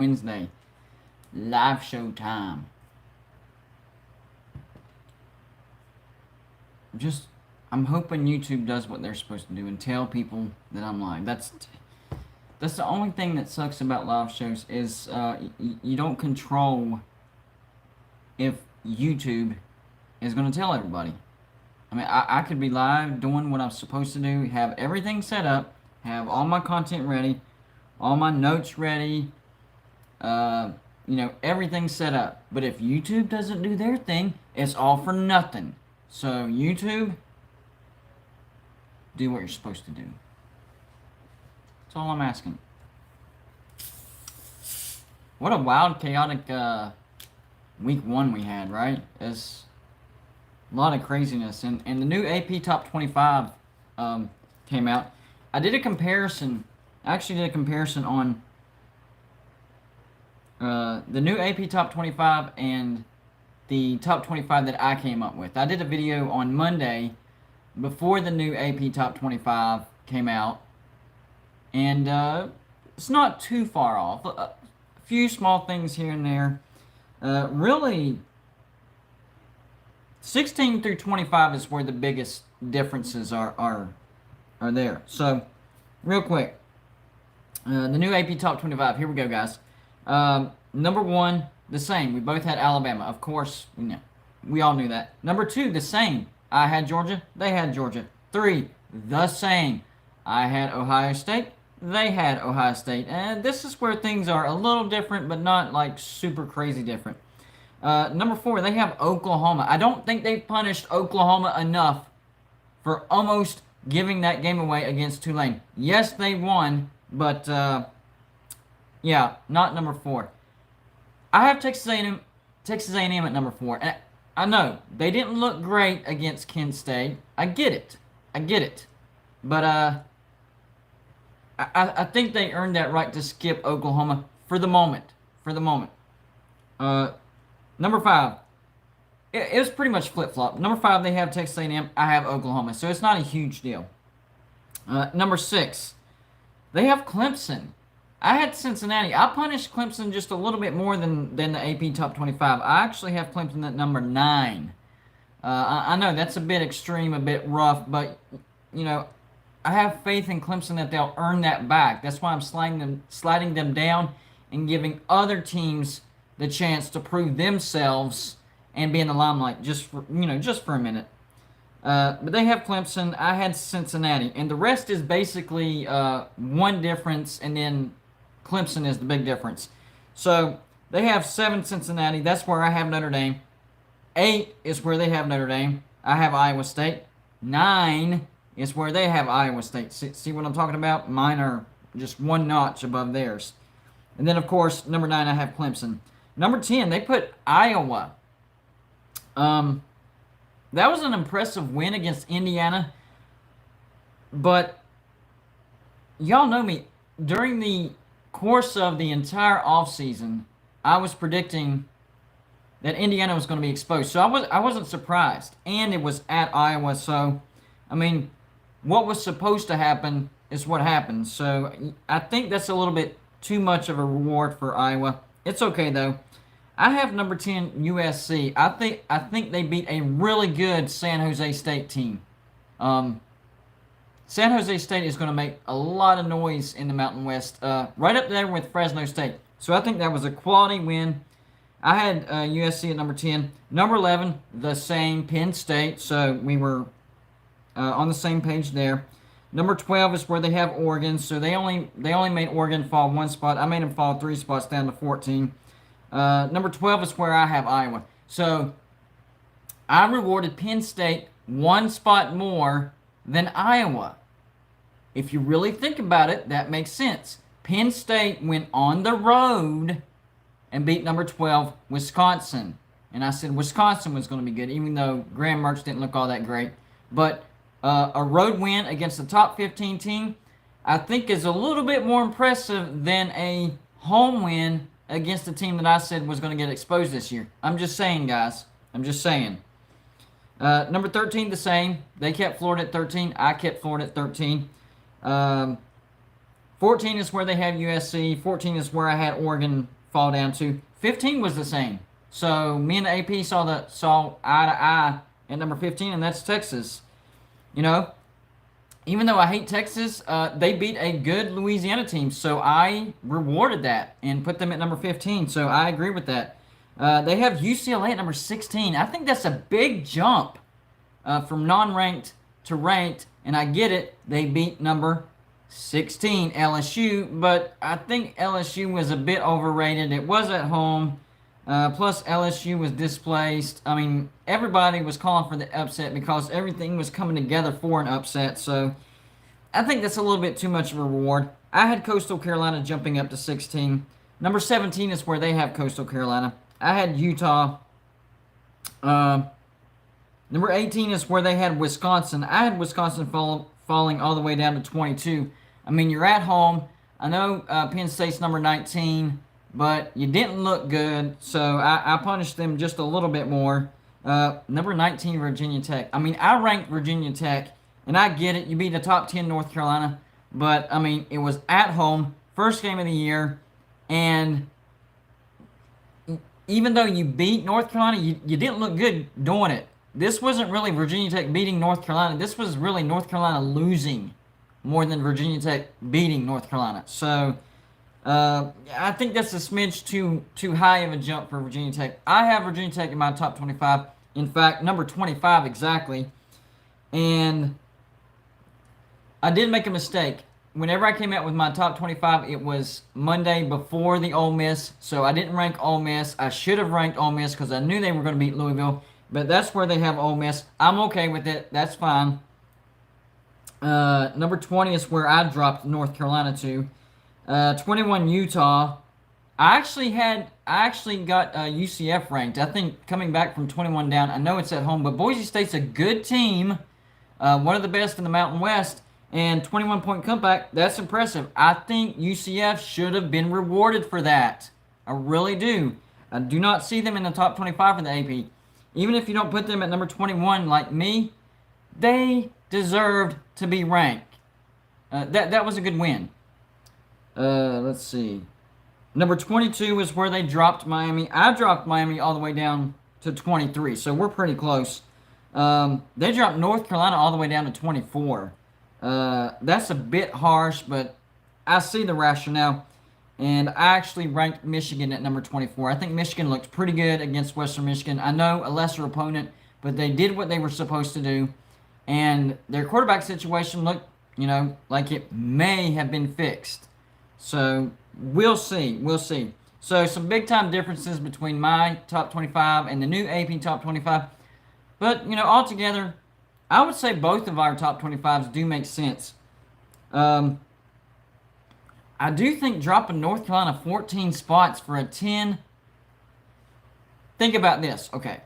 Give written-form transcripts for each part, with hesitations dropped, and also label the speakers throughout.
Speaker 1: Wednesday. Live show time. I'm hoping YouTube does what they're supposed to do and tell people that I'm live. That's the only thing that sucks about live shows is you don't control if YouTube is going to tell everybody. I mean, I could be live doing what I'm supposed to do, have everything set up, have all my content ready, all my notes ready, everything set up. But if YouTube doesn't do their thing, it's all for nothing. So YouTube, do what you're supposed to do. That's all I'm asking. What a wild, chaotic week one we had, right? It's a lot of craziness. And the new AP Top 25 came out. I did a comparison. I actually did a comparison on the new AP Top 25 and the Top 25 that I came up with. I did a video on Monday before the new AP Top 25 came out. And it's not too far off. A few small things here and there. Really, 16 through 25 is where the biggest differences are there. So, real quick, the new AP Top 25. Here we go, guys. Number one, the same. We both had Alabama. Of course, we all knew that. Number two, the same. I had Georgia. They had Georgia. 3, the same. I had Ohio State. They had Ohio State. And this is where things are a little different, but not like super crazy different. Number 4, they have Oklahoma. I don't think they've punished Oklahoma enough for almost giving that game away against Tulane. Yes, they won, but yeah, not number 4. I have Texas A&M at number 4. And I know they didn't look great against Kent State. I get it. But I think they earned that right to skip Oklahoma for the moment. Number 5. It was pretty much flip-flop. Number 5, they have Texas A&M. I have Oklahoma. So it's not a huge deal. Number 6, they have Clemson. I had Cincinnati. I punished Clemson just a little bit more than the AP Top 25. I actually have Clemson at number 9. I know that's a bit extreme, a bit rough, but, I have faith in Clemson that they'll earn that back. That's why I'm sliding them down and giving other teams the chance to prove themselves and be in the limelight just for a minute. But they have Clemson. I had Cincinnati. And the rest is basically one difference, and then Clemson is the big difference. So they have 7 Cincinnati. That's where I have Notre Dame. 8 is where they have Notre Dame. I have Iowa State. 9 is where they have Iowa State. See what I'm talking about? Mine are just one notch above theirs. And then, of course, number 9, I have Clemson. Number 10, they put Iowa. That was an impressive win against Indiana. But y'all know me. During the course of the entire offseason, I was predicting that Indiana was going to be exposed. So I wasn't surprised. And it was at Iowa. So, I mean, what was supposed to happen is what happened. So I think that's a little bit too much of a reward for Iowa. It's okay, though. I have number 10 USC. I think they beat a really good San Jose State team. San Jose State is going to make a lot of noise in the Mountain West, right up there with Fresno State. So I think that was a quality win. I had USC at number 10. Number 11, the same, Penn State. So we were on the same page there. Number 12 is where they have Oregon. So they only made Oregon fall 1 spot. I made them fall 3 spots down to 14. Number 12 is where I have Iowa. So I rewarded Penn State 1 spot more than Iowa. If you really think about it, that makes sense. Penn State went on the road and beat number 12, Wisconsin. And I said Wisconsin was going to be good, even though Graham Mertz didn't look all that great. But a road win against the top 15 team, I think is a little bit more impressive than a home win against a team that I said was going to get exposed this year. I'm just saying, guys. I'm just saying. Number 13, the same. They kept Florida at 13. I kept Florida at 13. 14 is where they have USC. 14 is where I had Oregon fall down to. 15 was the same. So me and the AP saw eye to eye at number 15, and that's Texas. You know, even though I hate Texas, they beat a good Louisiana team, so I rewarded that and put them at number 15. So I agree with that. They have UCLA at number 16. I think that's a big jump from non-ranked to ranked, and I get it. They beat number 16 LSU, but I think LSU was a bit overrated. It was at home. Plus, LSU was displaced. I mean, everybody was calling for the upset because everything was coming together for an upset. So, I think that's a little bit too much of a reward. I had Coastal Carolina jumping up to 16. Number 17 is where they have Coastal Carolina. I had Utah. Number 18 is where they had Wisconsin. I had Wisconsin falling all the way down to 22. I mean, you're at home. I know Penn State's number 19. But you didn't look good, so I punished them just a little bit more. Number 19, Virginia Tech. I mean, I ranked Virginia Tech, and I get it. You beat a top 10 North Carolina. But, I mean, it was at home, first game of the year, and even though you beat North Carolina, you didn't look good doing it. This wasn't really Virginia Tech beating North Carolina. This was really North Carolina losing more than Virginia Tech beating North Carolina. So, I think that's a smidge too high of a jump for Virginia Tech. I have Virginia Tech in my top 25. In fact, number 25 exactly. And I did make a mistake. Whenever I came out with my top 25, it was Monday before the Ole Miss. So I didn't rank Ole Miss. I should have ranked Ole Miss because I knew they were going to beat Louisville. But that's where they have Ole Miss. I'm okay with it. That's fine. Number 20 is where I dropped North Carolina to. 21 Utah. I actually got UCF ranked. I think coming back from 21 down. I know it's at home, but Boise State's a good team, one of the best in the Mountain West, and 21-point comeback. That's impressive. I think UCF should have been rewarded for that. I really do. I do not see them in the top 25 for the AP. Even if you don't put them at number 21 like me, they deserved to be ranked. That was a good win. Let's see. Number 22 is where they dropped Miami. I dropped Miami all the way down to 23, so we're pretty close. They dropped North Carolina all the way down to 24. That's a bit harsh, but I see the rationale. And I actually ranked Michigan at number 24. I think Michigan looked pretty good against Western Michigan. I know a lesser opponent, but they did what they were supposed to do. And their quarterback situation looked, like it may have been fixed. So, we'll see. We'll see. So, some big-time differences between my top 25 and the new AP top 25. But, altogether, I would say both of our top 25s do make sense. I do think dropping North Carolina 14 spots for a 10. Think about this. Okay.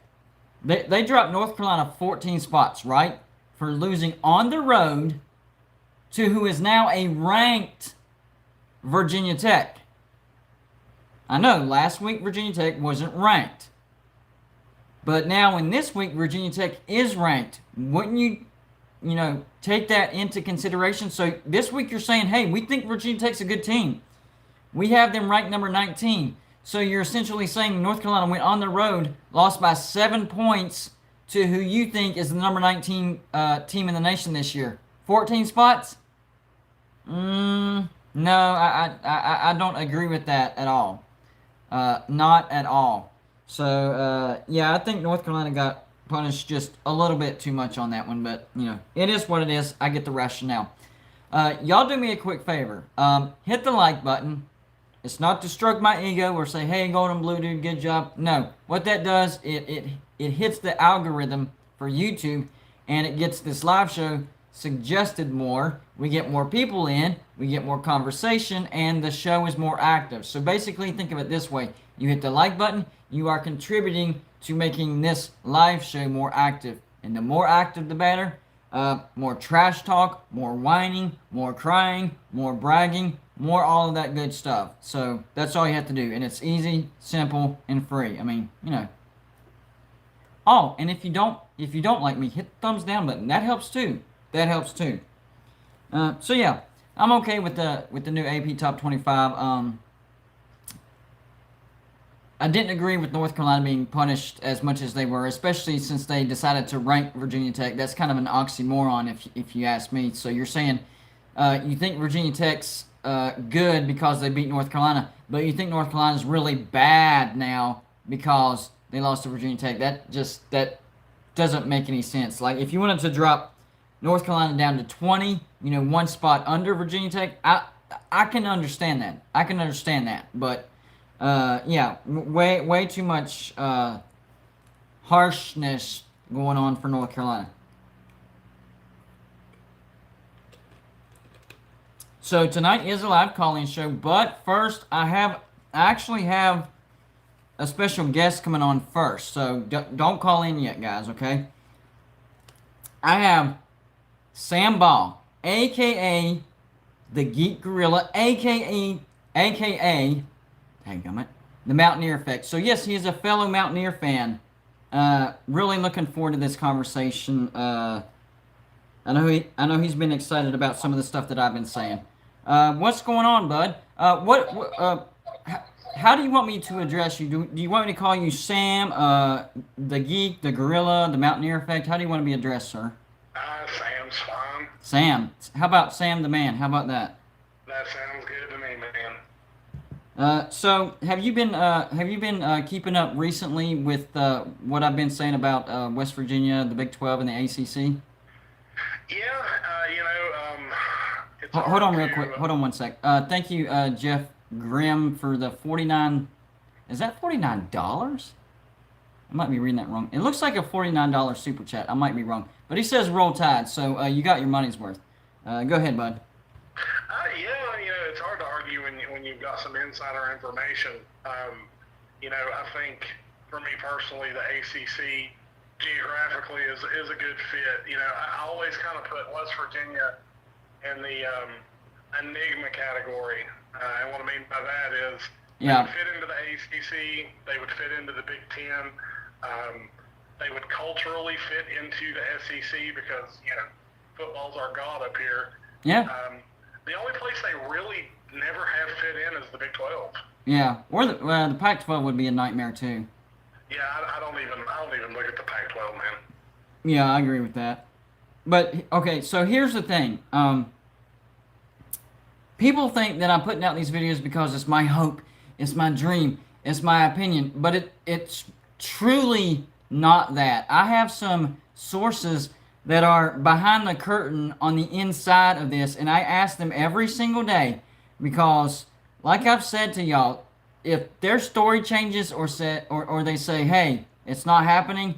Speaker 1: They dropped North Carolina 14 spots, right? For losing on the road to who is now a ranked Virginia Tech. I know last week Virginia Tech wasn't ranked. But now in this week Virginia Tech is ranked. Wouldn't you take that into consideration? So this week you're saying, hey, we think Virginia Tech's a good team. We have them ranked number 19. So you're essentially saying North Carolina went on the road, lost by 7 points to who you think is the number 19 team in the nation this year. 14 spots? No, I don't agree with that at all. Not at all. So, I think North Carolina got punished just a little bit too much on that one. But, it is what it is. I get the rationale. Y'all do me a quick favor. Hit the like button. It's not to stroke my ego or say, hey, Golden Blue Dude, good job. No. What that does, it hits the algorithm for YouTube, and it gets this live show suggested more. We get more people in, we get more conversation, and the show is more active. So basically, think of it this way. You hit the like button, you are contributing to making this live show more active. And the more active, the better. More trash talk, more whining, more crying, more bragging, more all of that good stuff. So that's all you have to do. And it's easy, simple, and free. I mean, Oh, and if you don't like me, hit the thumbs down button. That helps too. I'm okay with the new AP Top 25. I didn't agree with North Carolina being punished as much as they were, especially since they decided to rank Virginia Tech. That's kind of an oxymoron, if you ask me. So you're saying you think Virginia Tech's good because they beat North Carolina, but you think North Carolina's really bad now because they lost to Virginia Tech. That doesn't make any sense. Like if you wanted to drop North Carolina down to 20, one spot under Virginia Tech, I can understand that. I can understand that, but yeah, way too much harshness going on for North Carolina. So tonight is a live call-in show, but first I actually have a special guest coming on first. So don't call in yet, guys. Okay? I have Sam Ball, aka the Geek Gorilla, aka dadgummit, the Mountaineer Effect. So yes, he is a fellow Mountaineer fan. Really looking forward to this conversation. I know he's been excited about some of the stuff that I've been saying. What's going on, bud? How do you want me to address you? Do you want me to call you Sam, the Geek, the Gorilla, the Mountaineer Effect? How do you want to be addressed, sir?
Speaker 2: Sam's fine.
Speaker 1: Sam. How about Sam the Man? How about that?
Speaker 2: That sounds good to me, man.
Speaker 1: So have you been keeping up recently with what I've been saying about West Virginia, the Big 12, and the ACC?
Speaker 2: Yeah, it's
Speaker 1: Hold on real
Speaker 2: to,
Speaker 1: quick. Hold on one sec. Thank you, Jeff Grimm, for the 49. Is that $49? I might be reading that wrong. It looks like a $49 super chat. I might be wrong, but he says roll tide, so you got your money's worth. Go ahead, bud.
Speaker 2: Yeah, it's hard to argue when you've got some insider information. I think for me personally, the ACC geographically is a good fit. I always kind of put West Virginia in the enigma category. And what I mean by that is they would fit into the ACC, they would fit into the Big Ten, they would culturally fit into the SEC because, football's our god up here.
Speaker 1: Yeah.
Speaker 2: The only place they really never have fit in is the Big 12.
Speaker 1: Yeah, or the Pac-12 would be a nightmare too.
Speaker 2: Yeah, I don't even look at the Pac-12, man.
Speaker 1: Yeah, I agree with that. But okay, so here's the thing. People think that I'm putting out these videos because it's my hope, it's my dream, it's my opinion, but it's truly not that. I have some sources that are behind the curtain on the inside of this, and I ask them every single day because, like I've said to y'all, if their story changes or they say, hey, it's not happening,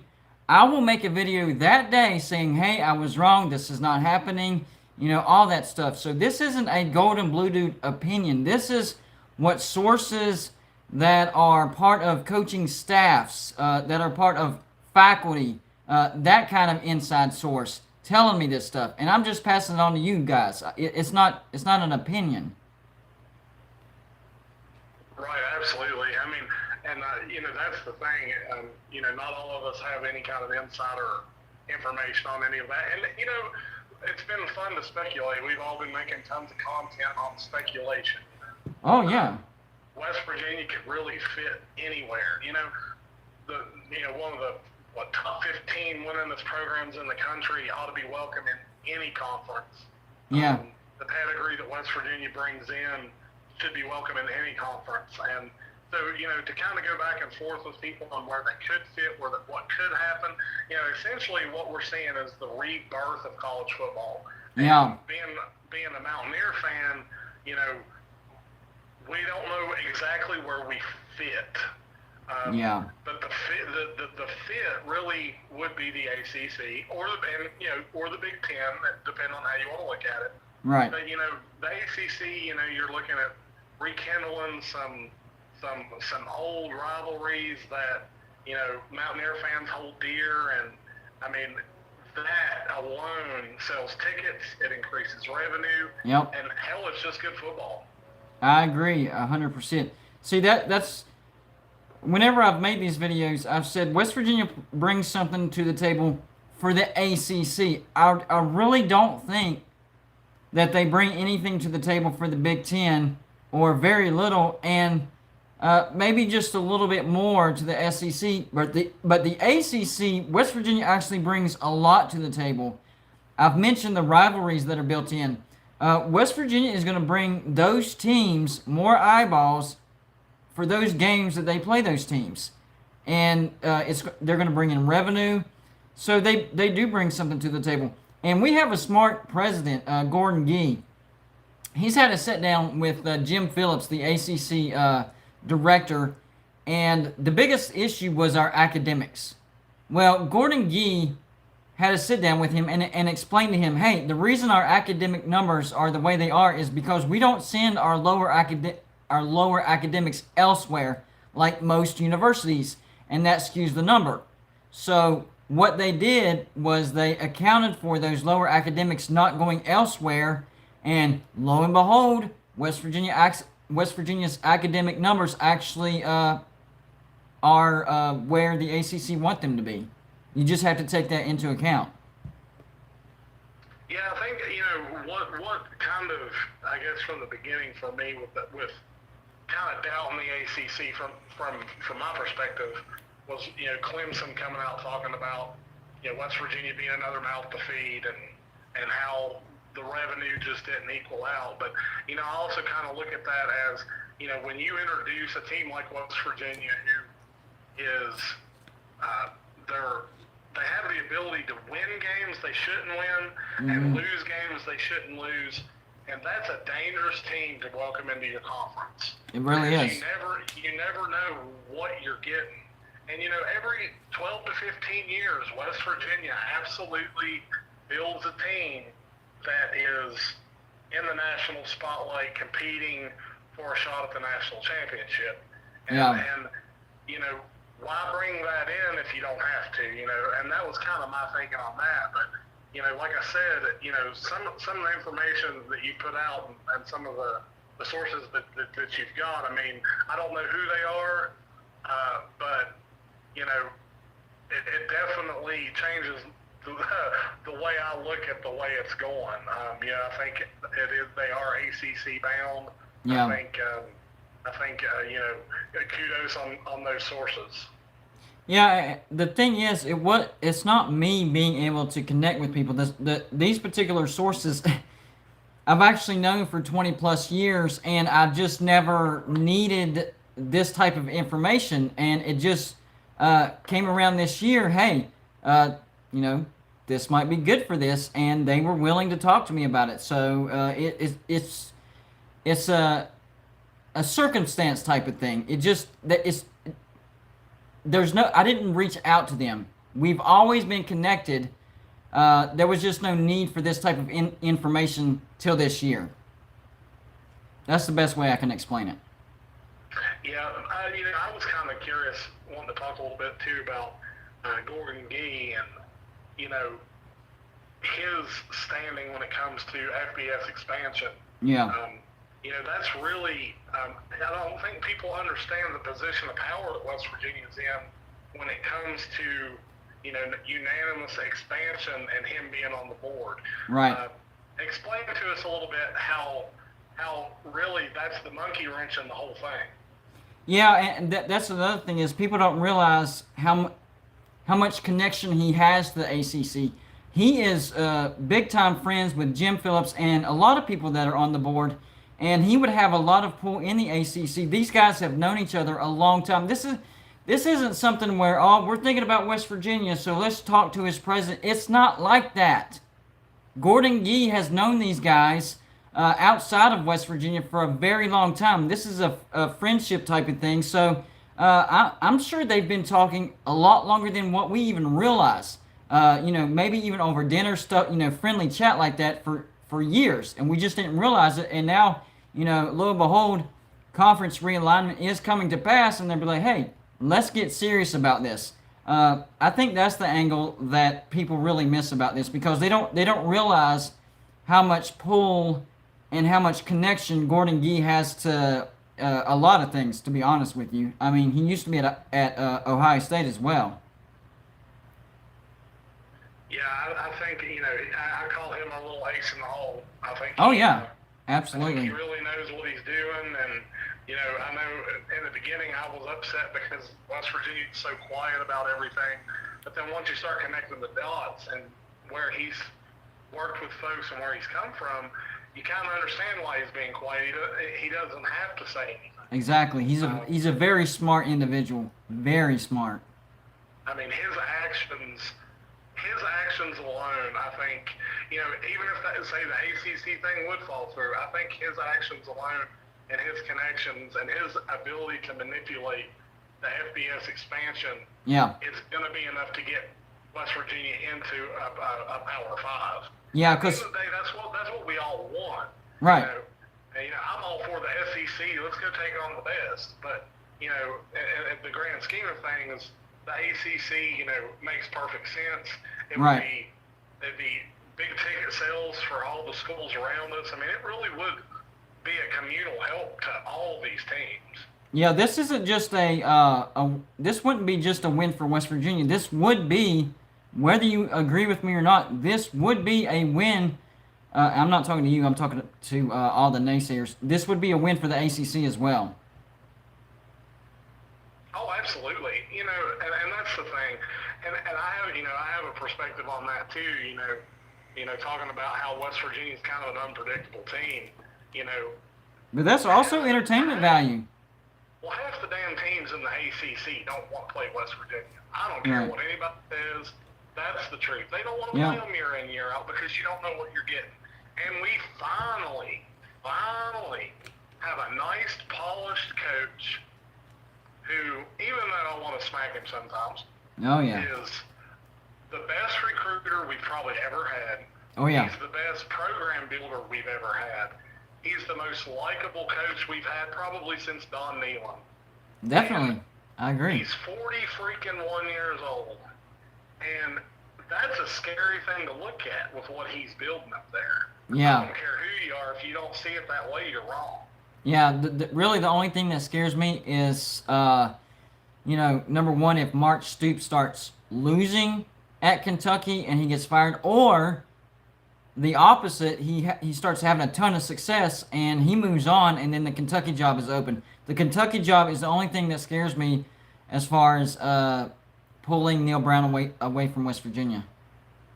Speaker 1: I will make a video that day saying, hey, I was wrong, this is not happening, all that stuff. So this isn't a golden blue dude opinion. This is what sources that are part of coaching staffs, that are part of faculty, that kind of inside source telling me this stuff, and I'm just passing it on to you guys. It's not an opinion.
Speaker 2: Right, absolutely. I mean, and that's the thing. Not all of us have any kind of insider information on any of that, and it's been fun to speculate. We've all been making tons of content on speculation.
Speaker 1: Oh yeah.
Speaker 2: West Virginia could really fit anywhere. One of the top 15 winningest programs in the country ought to be welcome in any conference.
Speaker 1: Yeah.
Speaker 2: The pedigree that West Virginia brings in should be welcome in any conference. And so, to kind of go back and forth with people on where they could fit, what could happen, essentially what we're seeing is the rebirth of college football.
Speaker 1: Yeah.
Speaker 2: And being a Mountaineer fan, we don't know exactly where we fit.
Speaker 1: Yeah.
Speaker 2: But the fit really would be the ACC or the Big Ten, depending on how you want to look at it.
Speaker 1: Right.
Speaker 2: But the ACC, you're looking at rekindling some old rivalries that Mountaineer fans hold dear, and I mean that alone sells tickets. It increases revenue.
Speaker 1: Yep.
Speaker 2: And hell, it's just good football.
Speaker 1: I agree 100%. See, that's whenever I've made these videos, I've said West Virginia brings something to the table for the ACC. I really don't think that they bring anything to the table for the Big Ten, or very little, and maybe just a little bit more to the SEC. But the ACC, West Virginia actually brings a lot to the table. I've mentioned the rivalries that are built in. West Virginia is going to bring those teams more eyeballs for those games that they play those teams, and they're going to bring in revenue, so they do bring something to the table. And we have a smart president, Gordon Gee. He's had a sit down with Jim Phillips, the ACC director, and the biggest issue was our academics. Well, Gordon Gee had a sit down with him and explained to him, hey, the reason our academic numbers are the way they are is because we don't send our lower academics elsewhere like most universities, and that skews the number. So what they did was they accounted for those lower academics not going elsewhere, and lo and behold, West Virginia's academic numbers actually are where the ACC want them to be. You just have to take that into account.
Speaker 2: Yeah, I think what kind of, I guess from the beginning for me with kind of doubting the ACC from my perspective was Clemson coming out talking about West Virginia being another mouth to feed and how the revenue just didn't equal out. But I also kind of look at that as when you introduce a team like West Virginia who is they have the ability to win games they shouldn't win and lose games they shouldn't lose. And that's a dangerous team to welcome into your conference.
Speaker 1: It really is.
Speaker 2: You never know what you're getting. And every 12 to 15 years, West Virginia absolutely builds a team that is in the national spotlight, competing for a shot at the national championship. And why bring that in if you don't have to? And that was kind of my thinking on that. But like I said, some of the information that you put out and some of the sources that you've got, I mean, I don't know who they are, but it definitely changes the way I look at the way it's going. I think they are ACC bound.
Speaker 1: Yeah.
Speaker 2: I think kudos on those sources.
Speaker 1: Yeah, the thing is, it's not me being able to connect with people. These particular sources, I've actually known for 20 plus years, and I just never needed this type of information, and it just came around this year. Hey, this might be good for this, and they were willing to talk to me about it. So it's a circumstance type of thing. I didn't reach out to them. We've always been connected. There was just no need for this type of information till this year. That's the best way I can explain it.
Speaker 2: Yeah, I was kind of curious, wanting to talk a little bit too about Gordon Gee and his standing when it comes to FBS expansion.
Speaker 1: Yeah.
Speaker 2: That's really, I don't think people understand the position of power that West Virginia is in when it comes to, unanimous expansion and him being on the board.
Speaker 1: Right.
Speaker 2: Explain to us a little bit how really that's the monkey wrench in the whole thing.
Speaker 1: Yeah, and that's another thing is people don't realize how much connection he has to the ACC. He is big time friends with Jim Phillips and a lot of people that are on the board. And he would have a lot of pull in the ACC. These guys have known each other a long time. This isn't something where, we're thinking about West Virginia, so let's talk to his president. It's not like that. Gordon Gee has known these guys outside of West Virginia for a very long time. This is a friendship type of thing. So I'm sure they've been talking a lot longer than what we even realize. Maybe even over dinner stuff, friendly chat like that for years, and we just didn't realize it. And now, lo and behold, conference realignment is coming to pass, and they'll be like, hey, let's get serious about this. I think that's the angle that people really miss about this, because they don't realize how much pull and how much connection Gordon Gee has to a lot of things, to be honest with you. I mean, he used to be at Ohio State as well.
Speaker 2: Yeah, I think, I call him a little ace in the hole. I think.
Speaker 1: Oh
Speaker 2: he,
Speaker 1: yeah,
Speaker 2: I think
Speaker 1: absolutely.
Speaker 2: he really knows what he's doing, and I know in the beginning I was upset because West Virginia is so quiet about everything, but then once you start connecting the dots and where he's worked with folks and where he's come from, you kind of understand why he's being quiet. He doesn't have to say anything.
Speaker 1: Exactly. He's a very smart individual. Very smart.
Speaker 2: I mean, his actions alone, I think, even if say the ACC thing would fall through, I think his actions alone and his connections and his ability to manipulate the FBS expansion
Speaker 1: Yeah.
Speaker 2: is going to be enough to get West Virginia into a Power 5.
Speaker 1: Yeah,
Speaker 2: At the
Speaker 1: because
Speaker 2: end of the day, that's what we all want.
Speaker 1: right.
Speaker 2: And, I'm all for the SEC. Let's go take on the best. But in the grand scheme of things, the ACC, makes perfect sense.
Speaker 1: Right.
Speaker 2: It'd be big ticket sales for all the schools around us. I mean, it really would be a communal help to all these teams.
Speaker 1: Yeah, this isn't just this wouldn't be just a win for West Virginia. This would be, whether you agree with me or not, this would be a win. I'm not talking to you. I'm talking to all the naysayers. This would be a win for the ACC as well.
Speaker 2: Oh, absolutely. And that's the thing. And I have a perspective on that too. Talking about how West Virginia is kind of an unpredictable team.
Speaker 1: But that's also entertainment value.
Speaker 2: Well, half the damn teams in the ACC don't want to play West Virginia. I don't care
Speaker 1: Right.
Speaker 2: what anybody says. That's the truth. They don't want to
Speaker 1: Yeah.
Speaker 2: play them year in, year out because you don't know what you're getting. And we finally have a nice, polished coach who, even though I want to smack him sometimes,
Speaker 1: Oh yeah.
Speaker 2: is the best recruiter we've probably ever had.
Speaker 1: Oh yeah.
Speaker 2: He's the best program builder we've ever had. He's the most likable coach we've had probably since Don Nehlen.
Speaker 1: Definitely. I agree.
Speaker 2: He's 41 years old. And that's a scary thing to look at with what he's building up there. I
Speaker 1: Yeah.
Speaker 2: don't care who you are. If you don't see it that way, you're wrong.
Speaker 1: Yeah. Really, the only thing that scares me is, number one, if Mark Stoops starts losing at Kentucky and he gets fired, or the opposite, he starts having a ton of success and he moves on, and then the Kentucky job is open. The Kentucky job is the only thing that scares me as far as pulling Neil Brown away from West Virginia.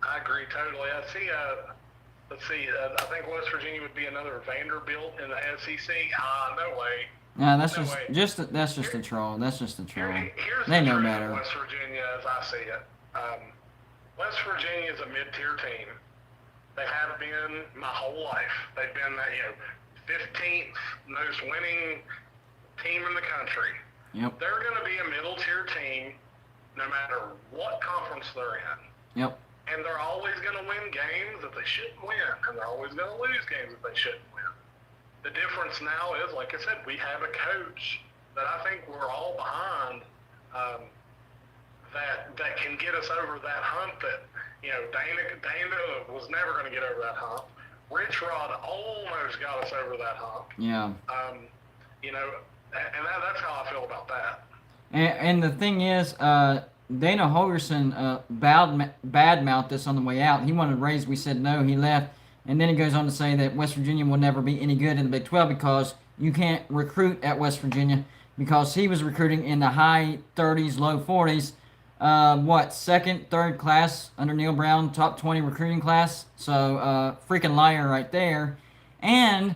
Speaker 2: I agree totally. I see. I think West Virginia would be another Vanderbilt in the SEC. No way.
Speaker 1: No, that's
Speaker 2: No
Speaker 1: just
Speaker 2: way.
Speaker 1: that's just a troll. That's just a troll.
Speaker 2: Here's
Speaker 1: They
Speaker 2: the
Speaker 1: know
Speaker 2: truth
Speaker 1: better.
Speaker 2: of West Virginia as I see it. West Virginia is a mid-tier team. They have been my whole life. They've been the 15th most winning team in the country.
Speaker 1: Yep.
Speaker 2: They're going to be a middle-tier team no matter what conference they're in.
Speaker 1: Yep.
Speaker 2: And they're always going to win games that they shouldn't win, and they're always going to lose games that they shouldn't win. The difference now is, like I said, we have a coach that I think we're all behind, that can get us over that hump that, Dana was never going to get over that hump. Rich Rod almost got us over that hump.
Speaker 1: Yeah.
Speaker 2: And that's how I feel about that.
Speaker 1: And the thing is, Dana Holgerson badmouthed this on the way out. He wanted to raise. We said no. He left. And then he goes on to say that West Virginia will never be any good in the Big 12 because you can't recruit at West Virginia, because he was recruiting in the high 30s, low 40s. Second, third class under Neil Brown, top 20 recruiting class. So, freaking liar right there. And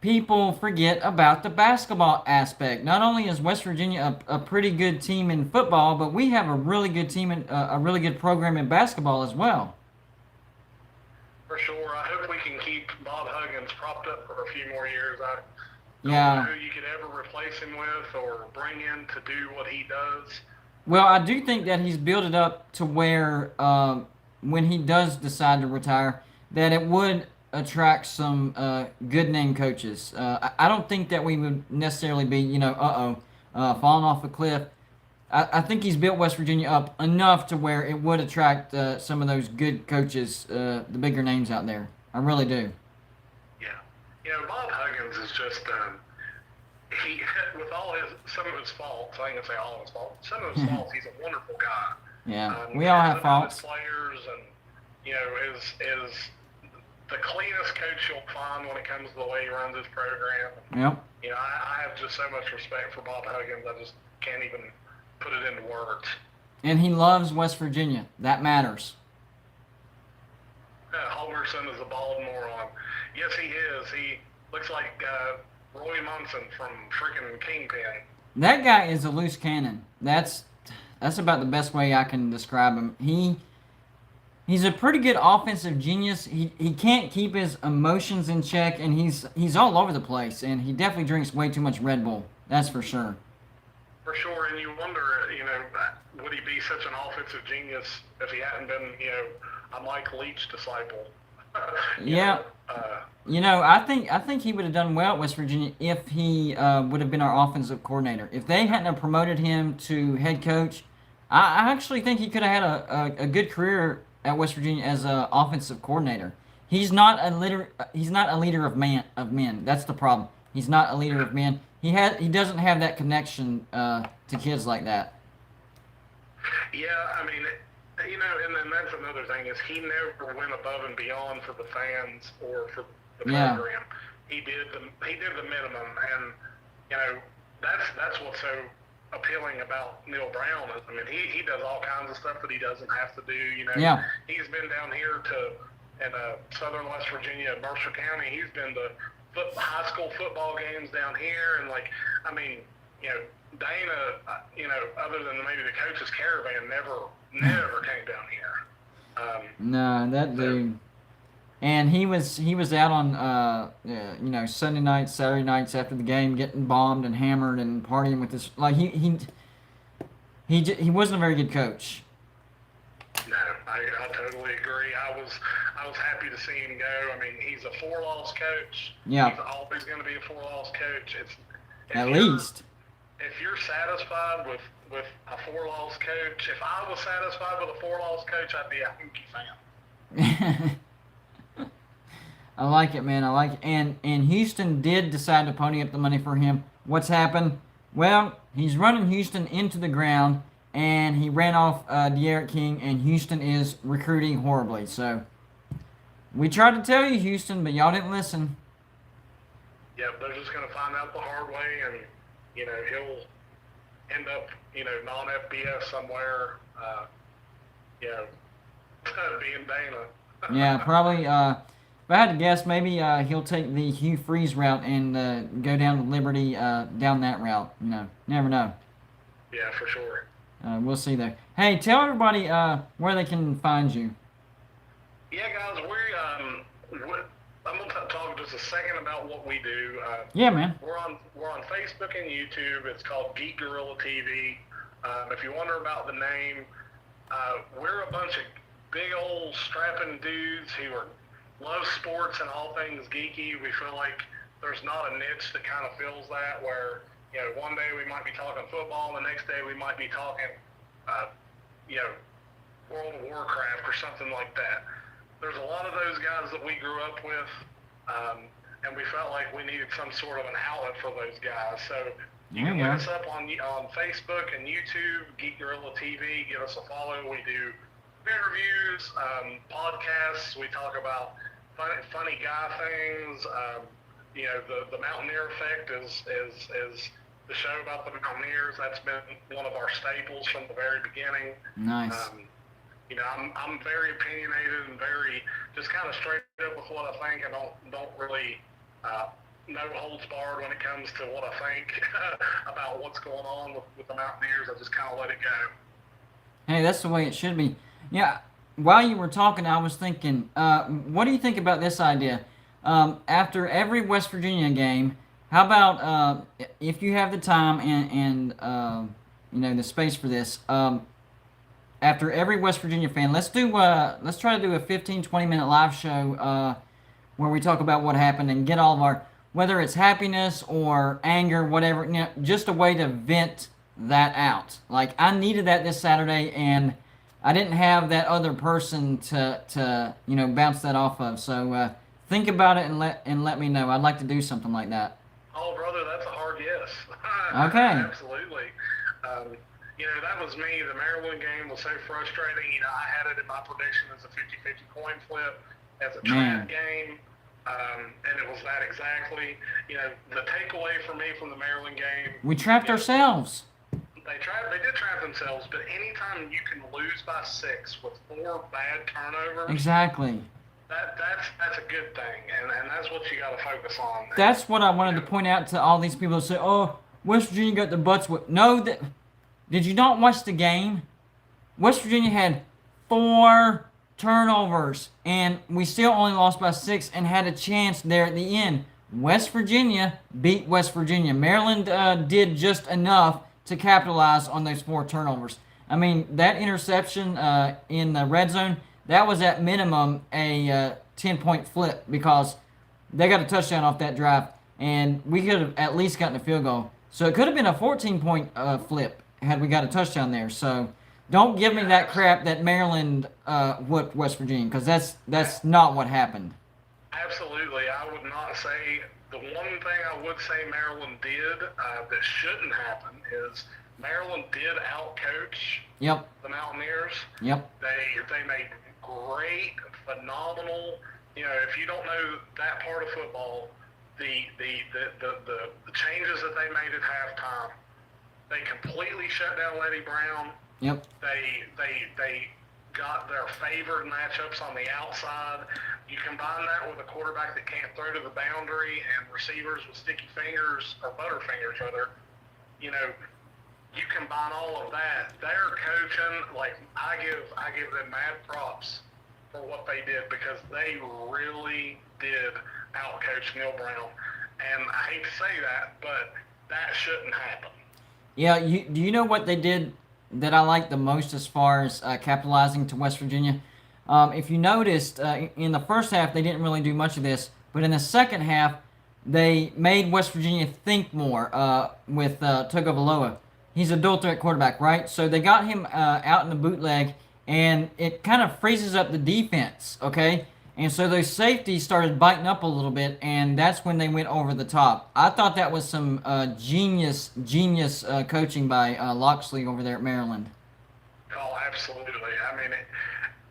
Speaker 1: people forget about the basketball aspect. Not only is West Virginia a pretty good team in football, but we have a really good team in a really good program in basketball as well.
Speaker 2: For sure. I hope we can keep Bob Huggins propped up for a few more years. I don't
Speaker 1: Yeah.
Speaker 2: know who you could ever replace him with or bring in to do what he does.
Speaker 1: Well, I do think that he's built it up to where when he does decide to retire, that it would attract some good name coaches. I don't think that we would necessarily be, falling off a cliff. I think he's built West Virginia up enough to where it would attract some of those good coaches, the bigger names out there. I really do.
Speaker 2: Yeah. Bob Huggins is just, he, with some of his faults, I ain't gonna say all of his faults, some of his faults, he's a wonderful guy.
Speaker 1: Yeah, we all have faults.
Speaker 2: Players and, his the cleanest coach you'll find when it comes to the way he runs his program.
Speaker 1: Yep.
Speaker 2: You know, I have just so much respect for Bob Huggins. I just can't even put it into words.
Speaker 1: And he loves West Virginia. That matters.
Speaker 2: Holgerson is a bald moron. Yes, he is. He looks like Roy Munson from freaking Kingpin.
Speaker 1: That guy is a loose cannon. That's about the best way I can describe him. He's a pretty good offensive genius. He can't keep his emotions in check, and he's all over the place. And he definitely drinks way too much Red Bull. That's for sure.
Speaker 2: For sure, and you wonder, you know, would he be such an offensive genius if he hadn't been, you know, a Mike Leach disciple?
Speaker 1: Yeah. You know, I think he would have done well at West Virginia if he would have been our offensive coordinator. If they hadn't have promoted him to head coach, I actually think he could have had a good career at West Virginia as an offensive coordinator. He's not a leader of men. That's the problem. He's not a leader of men. He doesn't have that connection to kids like that.
Speaker 2: Yeah, I mean, you know, and then that's another thing is he never went above and beyond for the fans or for the program. He did the minimum, and you know that's what's so appealing about Neil Brown. Is, I mean, he does all kinds of stuff that he doesn't have to do. You know, he's been down here in southern West Virginia, Mercer County. He's been to high school football games down here, and like, I mean, you know, Dana, you know, other than maybe the coach's caravan, never came down here.
Speaker 1: No, that dude. And he was out on you know, Sunday nights, Saturday nights after the game, getting bombed and hammered and partying with his like he wasn't a very good coach.
Speaker 2: No, I totally agree. I was happy to see him go. I mean, he's a 4-loss coach.
Speaker 1: Yeah.
Speaker 2: He's always going to be a 4-loss coach.
Speaker 1: At least.
Speaker 2: If you're satisfied with a 4-loss coach, if I was satisfied with a 4-loss coach, I'd be a Hokie fan.
Speaker 1: I like it, man. I like it. And Houston did decide to pony up the money for him. What's happened? Well, he's running Houston into the ground, and he ran off De'Aaron King, and Houston is recruiting horribly. So we tried to tell you, Houston, but y'all didn't listen.
Speaker 2: Yep, they're just going to find out the hard way, and you know, he'll end up, you know, non-FBS somewhere, you know, being Dana.
Speaker 1: Yeah, probably. If I had to guess, maybe he'll take the Hugh Freeze route and go down to Liberty down that route. You know, never know.
Speaker 2: Yeah, for sure.
Speaker 1: We'll see there. Hey, tell everybody where they can find you.
Speaker 2: Yeah, guys, I'm gonna talk just a second about what we do.
Speaker 1: Yeah, man.
Speaker 2: We're on Facebook and YouTube. It's called Geek Gorilla TV. If you wonder about the name, we're a bunch of big old strapping dudes who love sports and all things geeky. We feel like there's not a niche that kind of fills that, where, you know, one day we might be talking football, the next day we might be talking, you know, World of Warcraft or something like that. There's a lot of those guys that we grew up with, and we felt like we needed some sort of an outlet for those guys. So you can look us up on Facebook and YouTube, Geek Gorilla TV. Give us a follow. We do interviews, podcasts. We talk about funny guy things. You know, the Mountaineer Effect is the show about the Mountaineers. That's been one of our staples from the very beginning.
Speaker 1: Nice.
Speaker 2: You know, I'm very opinionated and very just kind of straight up with what I think. I don't really no holds barred when it comes to what I think about what's going on with the Mountaineers. I just kind of let it go.
Speaker 1: Hey, that's the way it should be. Yeah. While you were talking, I was thinking, what do you think about this idea? After every West Virginia game, how about if you have the time and you know, the space for this, after every West Virginia fan, let's try to do a 15-20 minute live show where we talk about what happened and get all of our, whether it's happiness or anger, whatever, you know, just a way to vent that out. Like, I needed that this Saturday, and I didn't have that other person to you know, bounce that off of. So think about it and let me know. I'd like to do something like that.
Speaker 2: Oh, brother, that's a hard yes.
Speaker 1: Okay.
Speaker 2: Absolutely. You know, that was me. The Maryland game was so frustrating. You know, I had it in my prediction as a 50-50 coin flip. as a
Speaker 1: Man.
Speaker 2: trap game, and it was that exactly. You know, the takeaway for me from the Maryland game,
Speaker 1: We trapped
Speaker 2: you know,
Speaker 1: ourselves.
Speaker 2: they did trap themselves, but anytime you can lose by 6 with 4 bad turnovers,
Speaker 1: Exactly.
Speaker 2: that's a good thing, and that's what you got to focus on.
Speaker 1: That's what I wanted to point out to all these people who say, "Oh, West Virginia got their butts whipped." No, did you not watch the game? West Virginia had 4 turnovers, and we still only lost by 6 and had a chance there at the end. West Virginia beat West Virginia. Maryland did just enough to capitalize on those 4 turnovers. I mean, that interception in the red zone, that was at minimum a 10-point flip because they got a touchdown off that drive, and we could have at least gotten a field goal. So it could have been a 14-point flip had we got a touchdown there. So don't give me that crap that Maryland whooped West Virginia, because that's not what happened.
Speaker 2: Absolutely. I would not say the one thing I would say Maryland did that shouldn't happen is Maryland did outcoach
Speaker 1: Yep.
Speaker 2: the Mountaineers.
Speaker 1: Yep.
Speaker 2: They made great, phenomenal. You know, if you don't know that part of football, the changes that they made at halftime, they completely shut down Letty Brown.
Speaker 1: Yep.
Speaker 2: They got their favored matchups on the outside. You combine that with a quarterback that can't throw to the boundary and receivers with sticky fingers, or butterfingers rather. You know, you combine all of that. Their coaching, like I give them mad props for what they did, because they really did outcoach Neil Brown. And I hate to say that, but that shouldn't happen.
Speaker 1: Yeah. Do you know what they did that I like the most as far as capitalizing to West Virginia? If you noticed, in the first half, they didn't really do much of this, but in the second half, they made West Virginia think more with Tagovailoa. He's a dual threat quarterback, right? So they got him out in the bootleg, and it kind of freezes up the defense, okay? And so those safeties started biting up a little bit, and that's when they went over the top. I thought that was some genius coaching by Loxley over there at Maryland.
Speaker 2: Oh, absolutely. I mean,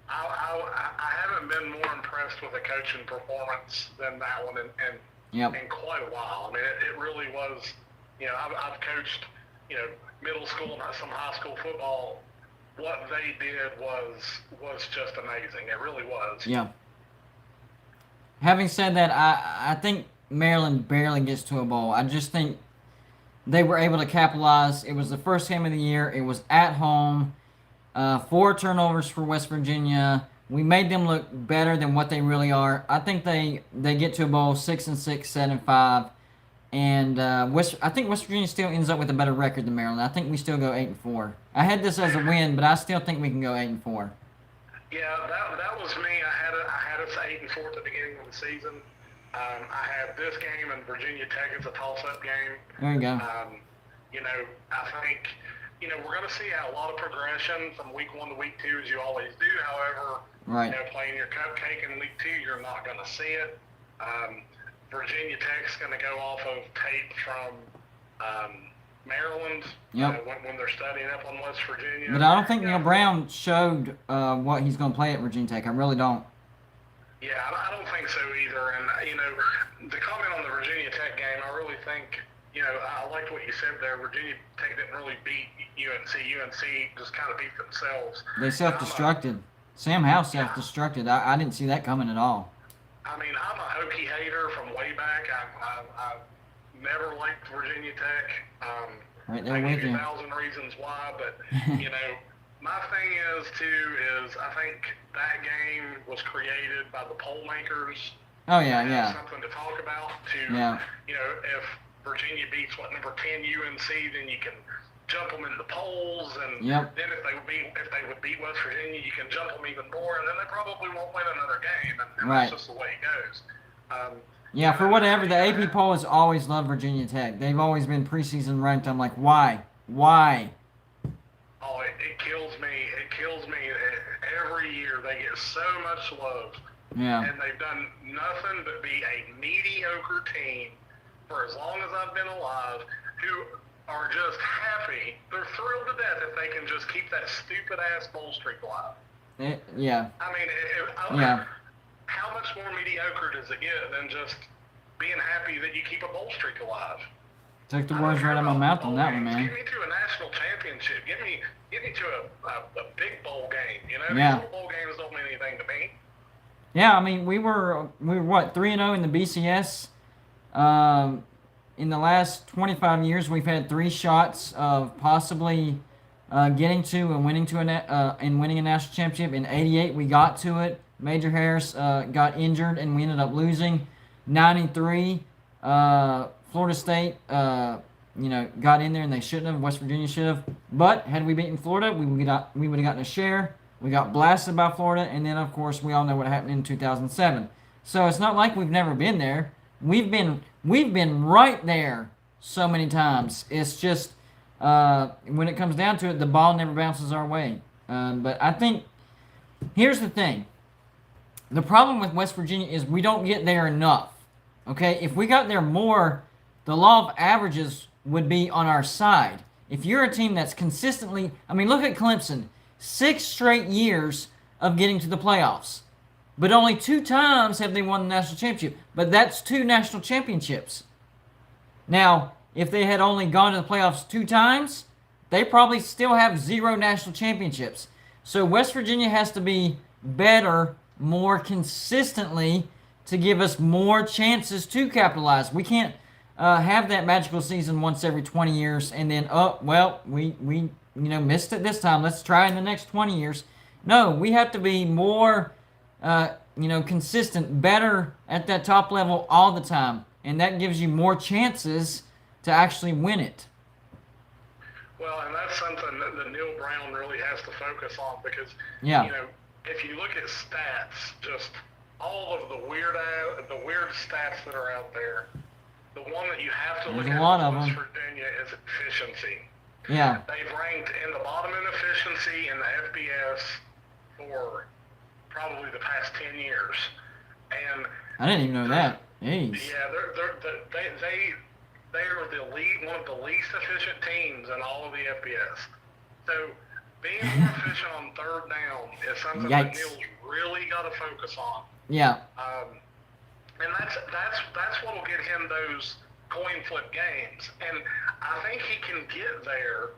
Speaker 2: I haven't been more impressed with a coaching performance than that one in quite a while. I mean, it really was. You know, I've coached, you know, middle school and some high school football. What they did was just amazing. It really was.
Speaker 1: Yeah. Having said that, I think Maryland barely gets to a bowl. I just think they were able to capitalize. It was the first game of the year. It was at home. 4 turnovers for West Virginia. We made them look better than what they really are. I think they get to a bowl 6-6, 7-5, and I think West Virginia still ends up with a better record than Maryland. I think we still go 8-4. I had this as a win, but I still think we can go 8-4.
Speaker 2: Yeah, that was me. I had us 8-4 at the beginning of the season. I had this game and Virginia Tech. It's a toss-up game.
Speaker 1: There you go.
Speaker 2: You know, I think, you know, we're going to see a lot of progression from week 1 to week 2, as you always do. However,
Speaker 1: Right.
Speaker 2: you know, playing your cupcake in week 2, you're not going to see it. Virginia Tech's going to go off of tape from Maryland when they're studying up on West Virginia.
Speaker 1: But I don't think Neil Brown showed what he's going to play at Virginia Tech. I really don't.
Speaker 2: Yeah, I don't think so either. And, you know, the comment on the Virginia Tech game, I really think, you know, I liked what you said there. Virginia Tech didn't really beat UNC. UNC just kind of beat themselves.
Speaker 1: They self-destructed. Sam Howell self-destructed. I didn't see that coming at all.
Speaker 2: I mean, I'm a Hokie hater from way back. I've never liked Virginia Tech.
Speaker 1: Right there
Speaker 2: I
Speaker 1: with
Speaker 2: give you
Speaker 1: you.
Speaker 2: 1,000 reasons why, but, you know, my thing is I think that game was created by the poll makers.
Speaker 1: Oh, yeah.
Speaker 2: Something to talk about. You know, if Virginia beats number 10 UNC, then you can jump them in the polls, and then if they would beat West Virginia, you can jump them even more, and then they probably won't win another game, and that's just the way it goes.
Speaker 1: Yeah, for whatever, the AP poll has always loved Virginia Tech. They've always been preseason ranked. I'm like, why?
Speaker 2: Oh, it kills me. It kills me. Every year they get so much love, and they've done nothing but be a mediocre team for as long as I've been alive, who are just happy. They're thrilled to death if they can just keep that stupid-ass bowl streak alive.
Speaker 1: Yeah.
Speaker 2: I mean, how much more mediocre does it get than just being happy that you keep a bowl streak alive?
Speaker 1: Took the words right out of my mouth on that one, man.
Speaker 2: Get me to a national championship. Get me to a big bowl game. You know,
Speaker 1: Yeah.
Speaker 2: these little bowl games don't mean anything to me.
Speaker 1: Yeah, I mean, we were what, 3-0 in the BCS. In the last 25 years, we've had 3 shots of possibly getting to and winning a national championship. In '88, we got to it. Major Harris got injured, and we ended up losing. '93, Florida State, got in there, and they shouldn't have. West Virginia should have. But had we beaten Florida, we would have gotten a share. We got blasted by Florida, and then, of course, we all know what happened in 2007. So it's not like we've never been there. We've been right there so many times. It's just when it comes down to it, the ball never bounces our way. But I think here's the thing. The problem with West Virginia is we don't get there enough. Okay? If we got there more, the law of averages would be on our side. If you're a team that's consistently, I mean, look at Clemson. 6 straight years of getting to the playoffs. But only 2 times have they won the national championship. But that's 2 national championships. Now, if they had only gone to the playoffs 2 times, they probably still have 0 national championships. So West Virginia has to be better more consistently to give us more chances to capitalize. We can't have that magical season once every 20 years and then, we missed it this time. Let's try in the next 20 years. No, we have to be more consistent, better at that top level all the time. And that gives you more chances to actually win it.
Speaker 2: Well, and that's something that Neil Brown really has to focus on because, if you look at stats, just all of the weird stats that are out there, the one that you have to look at in West Virginia is efficiency.
Speaker 1: Yeah.
Speaker 2: They've ranked in the bottom in efficiency in the FBS for probably the past 10 years. And
Speaker 1: I didn't even know that. Jeez.
Speaker 2: Yeah, they are the one of the least efficient teams in all of the FBS. So being more efficient on third down is something that Neil's really got to focus on.
Speaker 1: Yeah.
Speaker 2: And that's what will get him those coin flip games. And I think he can get there,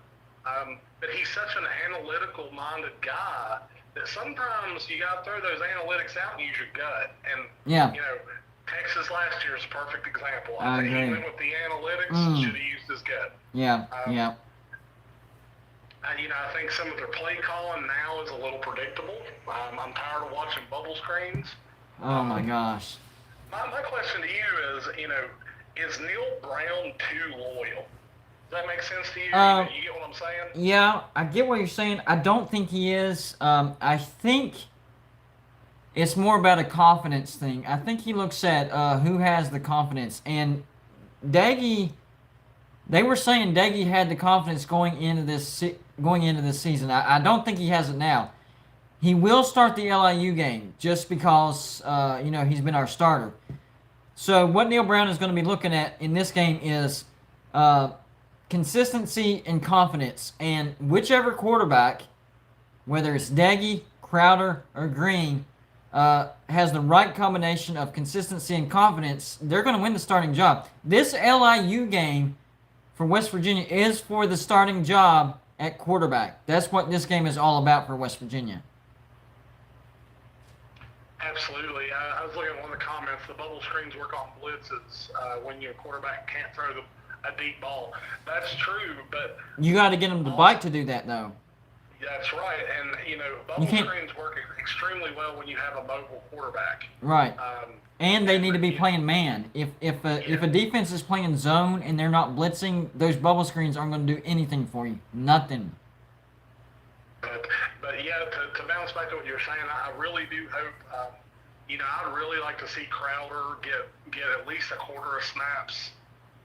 Speaker 2: but he's such an analytical-minded guy that sometimes you got to throw those analytics out and use your gut. And, Texas last year is a perfect example. I think he went with the analytics and should have used his gut.
Speaker 1: Yeah,
Speaker 2: I think some of their play calling now is a little predictable. I'm tired of watching bubble screens.
Speaker 1: Oh, my gosh.
Speaker 2: My question to you is, is Neil Brown too loyal? Does that make sense to you? You get what I'm saying?
Speaker 1: Yeah, I get what you're saying. I don't think he is. I think it's more about a confidence thing. I think he looks at who has the confidence. And Daggy, they were saying Daggy had the confidence going into this season. I don't think he has it now. He will start the LIU game just because, he's been our starter. So what Neil Brown is going to be looking at in this game is consistency and confidence. And whichever quarterback, whether it's Daggy, Crowder, or Green, has the right combination of consistency and confidence, they're going to win the starting job. This LIU game for West Virginia is for the starting job at quarterback. That's what this game is all about for West Virginia.
Speaker 2: Absolutely. I was looking at one of the comments. The bubble screens work on blitzes when your quarterback can't throw a deep ball. That's true, but
Speaker 1: you got to get them to bite to do that, though.
Speaker 2: That's right, and bubble screens work extremely well when you have a mobile quarterback.
Speaker 1: Right. And they need to be playing man. If a defense is playing zone and they're not blitzing, those bubble screens aren't going to do anything for you. Nothing.
Speaker 2: But yeah, to bounce back to what you were saying, I really do hope. I'd really like to see Crowder get at least a quarter of snaps.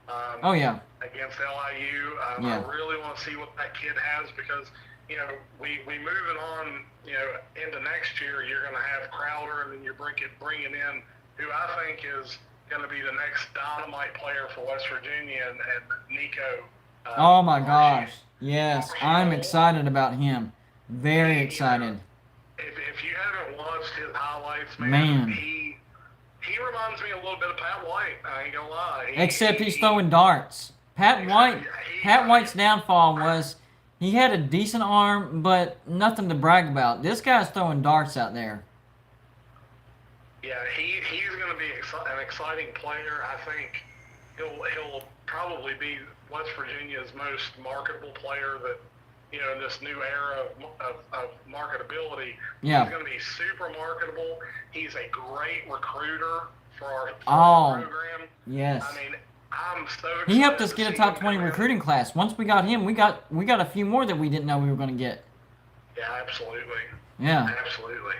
Speaker 2: Against LIU, I really want to see what that kid has because we moving on into next year. You're going to have Crowder, and then you're bringing in who I think is going to be the next dynamite player for West Virginia, and Nico.
Speaker 1: Oh my gosh! Yes, I'm excited about him. Very excited.
Speaker 2: If you haven't watched his highlights,
Speaker 1: man,
Speaker 2: he reminds me a little bit of Pat White. I ain't gonna lie.
Speaker 1: Except he's throwing darts. Pat White's downfall was he had a decent arm, but nothing to brag about. This guy's throwing darts out there.
Speaker 2: Yeah, he's going to be an exciting player. I think he'll probably be West Virginia's most marketable player that, in this new era of marketability.
Speaker 1: Yeah.
Speaker 2: He's going to be super marketable. He's a great recruiter for our program.
Speaker 1: Yes.
Speaker 2: I mean, I'm so excited.
Speaker 1: He helped us get a top 20 recruiting class. Once we got him, we got a few more that we didn't know we were going to get.
Speaker 2: Yeah, absolutely.
Speaker 1: Yeah.
Speaker 2: Absolutely.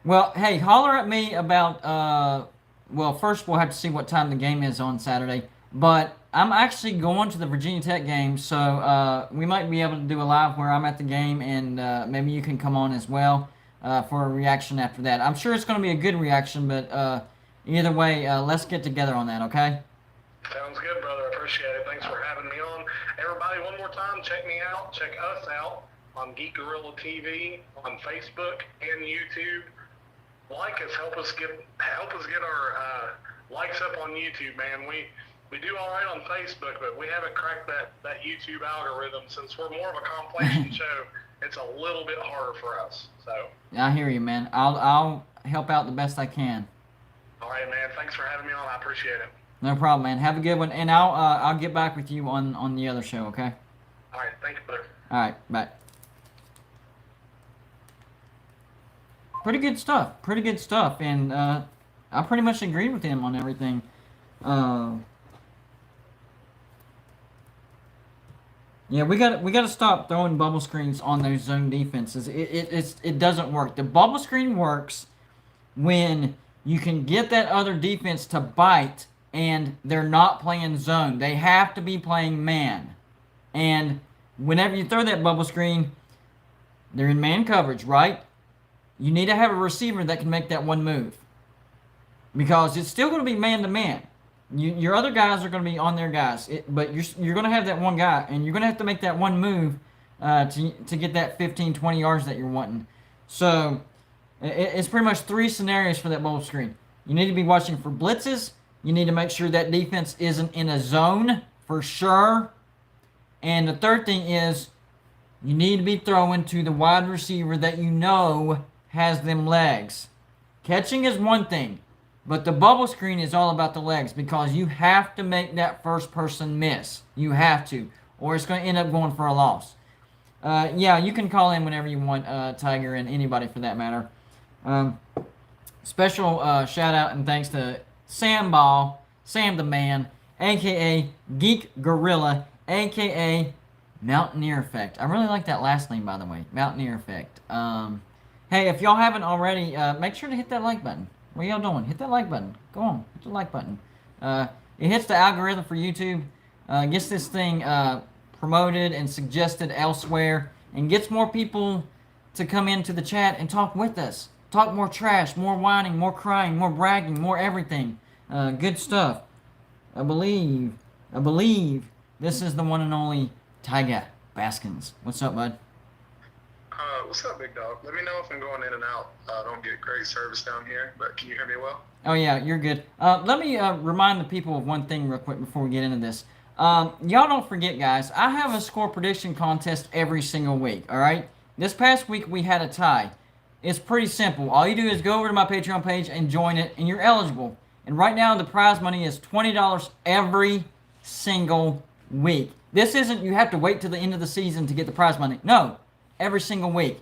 Speaker 1: Well, hey, holler at me about, well, first we'll have to see what time the game is on Saturday, but I'm actually going to the Virginia Tech game, so we might be able to do a live where I'm at the game, and maybe you can come on as well for a reaction after that. I'm sure it's going to be a good reaction, but either way, let's get together on that, okay?
Speaker 2: Sounds good, brother. I appreciate it. Thanks for having me on. Everybody, one more time, check me out. Check us out on Geek Gorilla TV, on Facebook and YouTube. Like us, help us get our likes up on YouTube, man. We do all right on Facebook, but we haven't cracked that YouTube algorithm. Since we're more of a compilation show, it's a little bit harder for us. So
Speaker 1: I hear you, man. I'll help out the best I can.
Speaker 2: All right, man. Thanks for having me on. I appreciate it.
Speaker 1: No problem, man. Have a good one, and I'll get back with you on the other show, okay?
Speaker 2: All right, thank you, brother.
Speaker 1: All right, bye. Pretty good stuff, and I pretty much agreed with him on everything. Yeah, we got to stop throwing bubble screens on those zone defenses. It doesn't work. The bubble screen works when you can get that other defense to bite and they're not playing zone. They have to be playing man. And whenever you throw that bubble screen, they're in man coverage, right? You need to have a receiver that can make that one move. Because it's still going to be man-to-man. Your other guys are going to be on their guys. But you're going to have that one guy, and you're going to have to make that one move to get that 15, 20 yards that you're wanting. So it's pretty much three scenarios for that bubble screen. You need to be watching for blitzes. You need to make sure that defense isn't in a zone for sure. And the third thing is you need to be throwing to the wide receiver that you know has them legs. Catching is one thing, but the bubble screen is all about the legs because you have to make that first person miss. You have to, or it's going to end up going for a loss. Yeah, you can call in whenever you want, Tiger, and anybody for that matter. Special shout out and thanks to Sam Ball, Sam the Man, aka Geek Gorilla, aka Mountaineer Effect. I really like that last name, by the way, Mountaineer Effect. Hey, if y'all haven't already, make sure to hit that like button. What y'all doing? Hit that like button. Go on, hit the like button. It hits the algorithm for YouTube, gets this thing promoted and suggested elsewhere, and gets more people to come into the chat and talk with us. Talk more trash, more whining, more crying, more bragging, more everything. Good stuff. I believe this is the one and only Tiger Baskins. What's up, bud?
Speaker 3: What's up, big dog? Let me know if I'm going in and out. I don't get great service down here, but can you hear me well?
Speaker 1: Oh, yeah, you're good. Let me remind the people of one thing real quick before we get into this. Y'all don't forget, guys, I have a score prediction contest every single week, all right? This past week, we had a tie. It's pretty simple. All you do is go over to my Patreon page and join it, and you're eligible. And right now, the prize money is $20 every single week. This isn't you have to wait till the end of the season to get the prize money. No, every single week.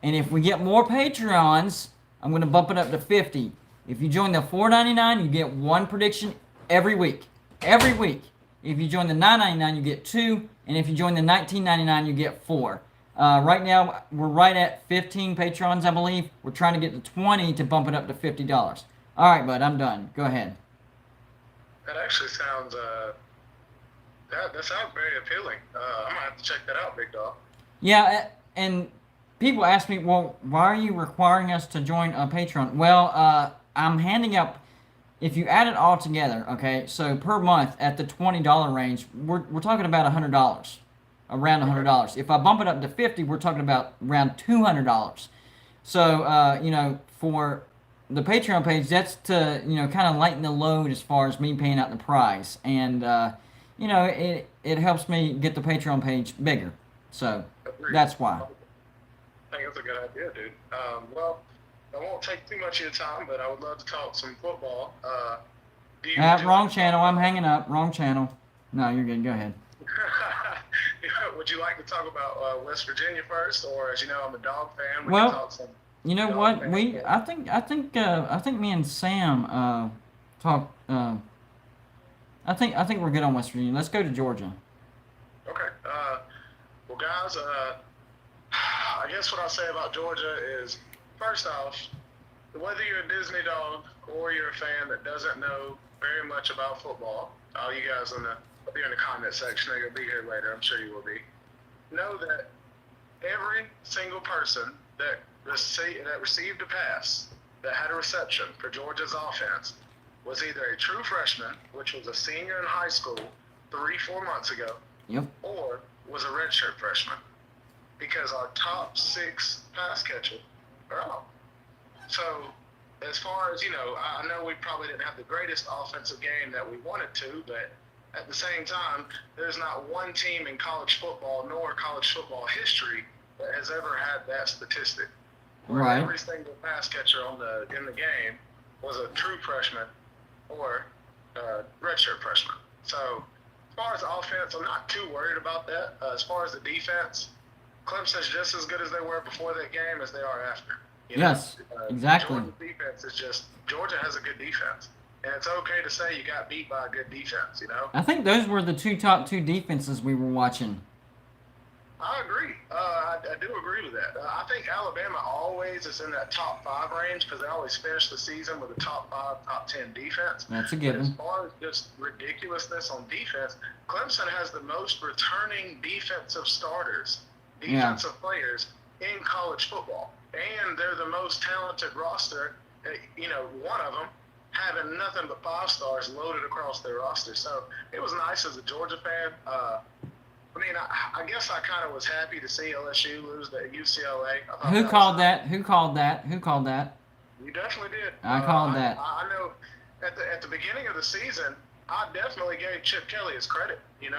Speaker 1: And if we get more Patreons, I'm going to bump it up to 50. If you join the $4.99, you get one prediction every week. Every week. If you join the $9.99, you get two. And if you join the $19.99, you get four. Right now, we're right at 15 Patrons, I believe. We're trying to get to 20 to bump it up to $50. All right, bud, I'm done. Go ahead.
Speaker 3: That actually sounds, that sounds very appealing. I'm going to have to check that out, big dog.
Speaker 1: Yeah, and people ask me, well, why are you requiring us to join a Patreon? Well, I'm handing out, if you add it all together, okay, so per month at the $20 range, we're talking about $100, around $100. If I bump it up to 50, we're talking about around $200. So, for the Patreon page, that's to, kind of lighten the load as far as me paying out the price. And, it helps me get the Patreon page bigger. So
Speaker 3: Agreed.
Speaker 1: that's why.
Speaker 3: I think that's a good idea, dude. Well, I won't take too much of your time, but I would love to talk some football. Would you
Speaker 1: Wrong
Speaker 3: like to
Speaker 1: channel.
Speaker 3: talk
Speaker 1: I'm hanging up. Wrong channel. No, you're good. Go ahead.
Speaker 3: Would you like to talk about West Virginia first, or as you know, I'm a dog fan. We
Speaker 1: Well,
Speaker 3: can talk some.
Speaker 1: You know
Speaker 3: dog
Speaker 1: what?
Speaker 3: fan
Speaker 1: We
Speaker 3: stuff.
Speaker 1: I think me and Sam talk. I think we're good on West Virginia. Let's go to Georgia.
Speaker 3: Okay. Well, guys, I guess what I'll say about Georgia is, first off, whether you're a Disney dog or you're a fan that doesn't know very much about football, all you guys if you're in the comment section, they're gonna be here later. I'm sure you will be. Know that every single person that received a pass, that had a reception for Georgia's offense, was either a true freshman, which was a senior in high school 3-4 months ago,
Speaker 1: Yep.
Speaker 3: or was a redshirt freshman, because our top 6 pass catchers are out. So, as far as, I know we probably didn't have the greatest offensive game that we wanted to, but at the same time, there's not one team in college football nor college football history that has ever had that statistic. Where
Speaker 1: Right.
Speaker 3: every single pass catcher in the game was a true freshman or redshirt freshman. So, as far as offense, I'm not too worried about that. As far as the defense, Clemson's just as good as they were before that game as they are after.
Speaker 1: Yes, exactly.
Speaker 3: Georgia's defense is just, Georgia has a good defense. And it's okay to say you got beat by a good defense,
Speaker 1: I think those were the top two defenses we were watching.
Speaker 3: I agree. I do agree with that. I think Alabama always is in that top 5 range because they always finish the season with a top 5, top 10 defense.
Speaker 1: That's a
Speaker 3: But as
Speaker 1: given.
Speaker 3: far as just ridiculousness on defense, Clemson has the most returning defensive starters, defensive players in college football. And they're the most talented roster, one of them having nothing but 5 stars loaded across their roster. So it was nice as a Georgia fan. I guess I kind of was happy to see LSU lose to UCLA. I thought
Speaker 1: Who
Speaker 3: was
Speaker 1: called
Speaker 3: nice.
Speaker 1: that? Who called that? Who called that?
Speaker 3: You definitely did.
Speaker 1: I called that.
Speaker 3: I know at the beginning of the season, I definitely gave Chip Kelly his credit.
Speaker 1: Yeah.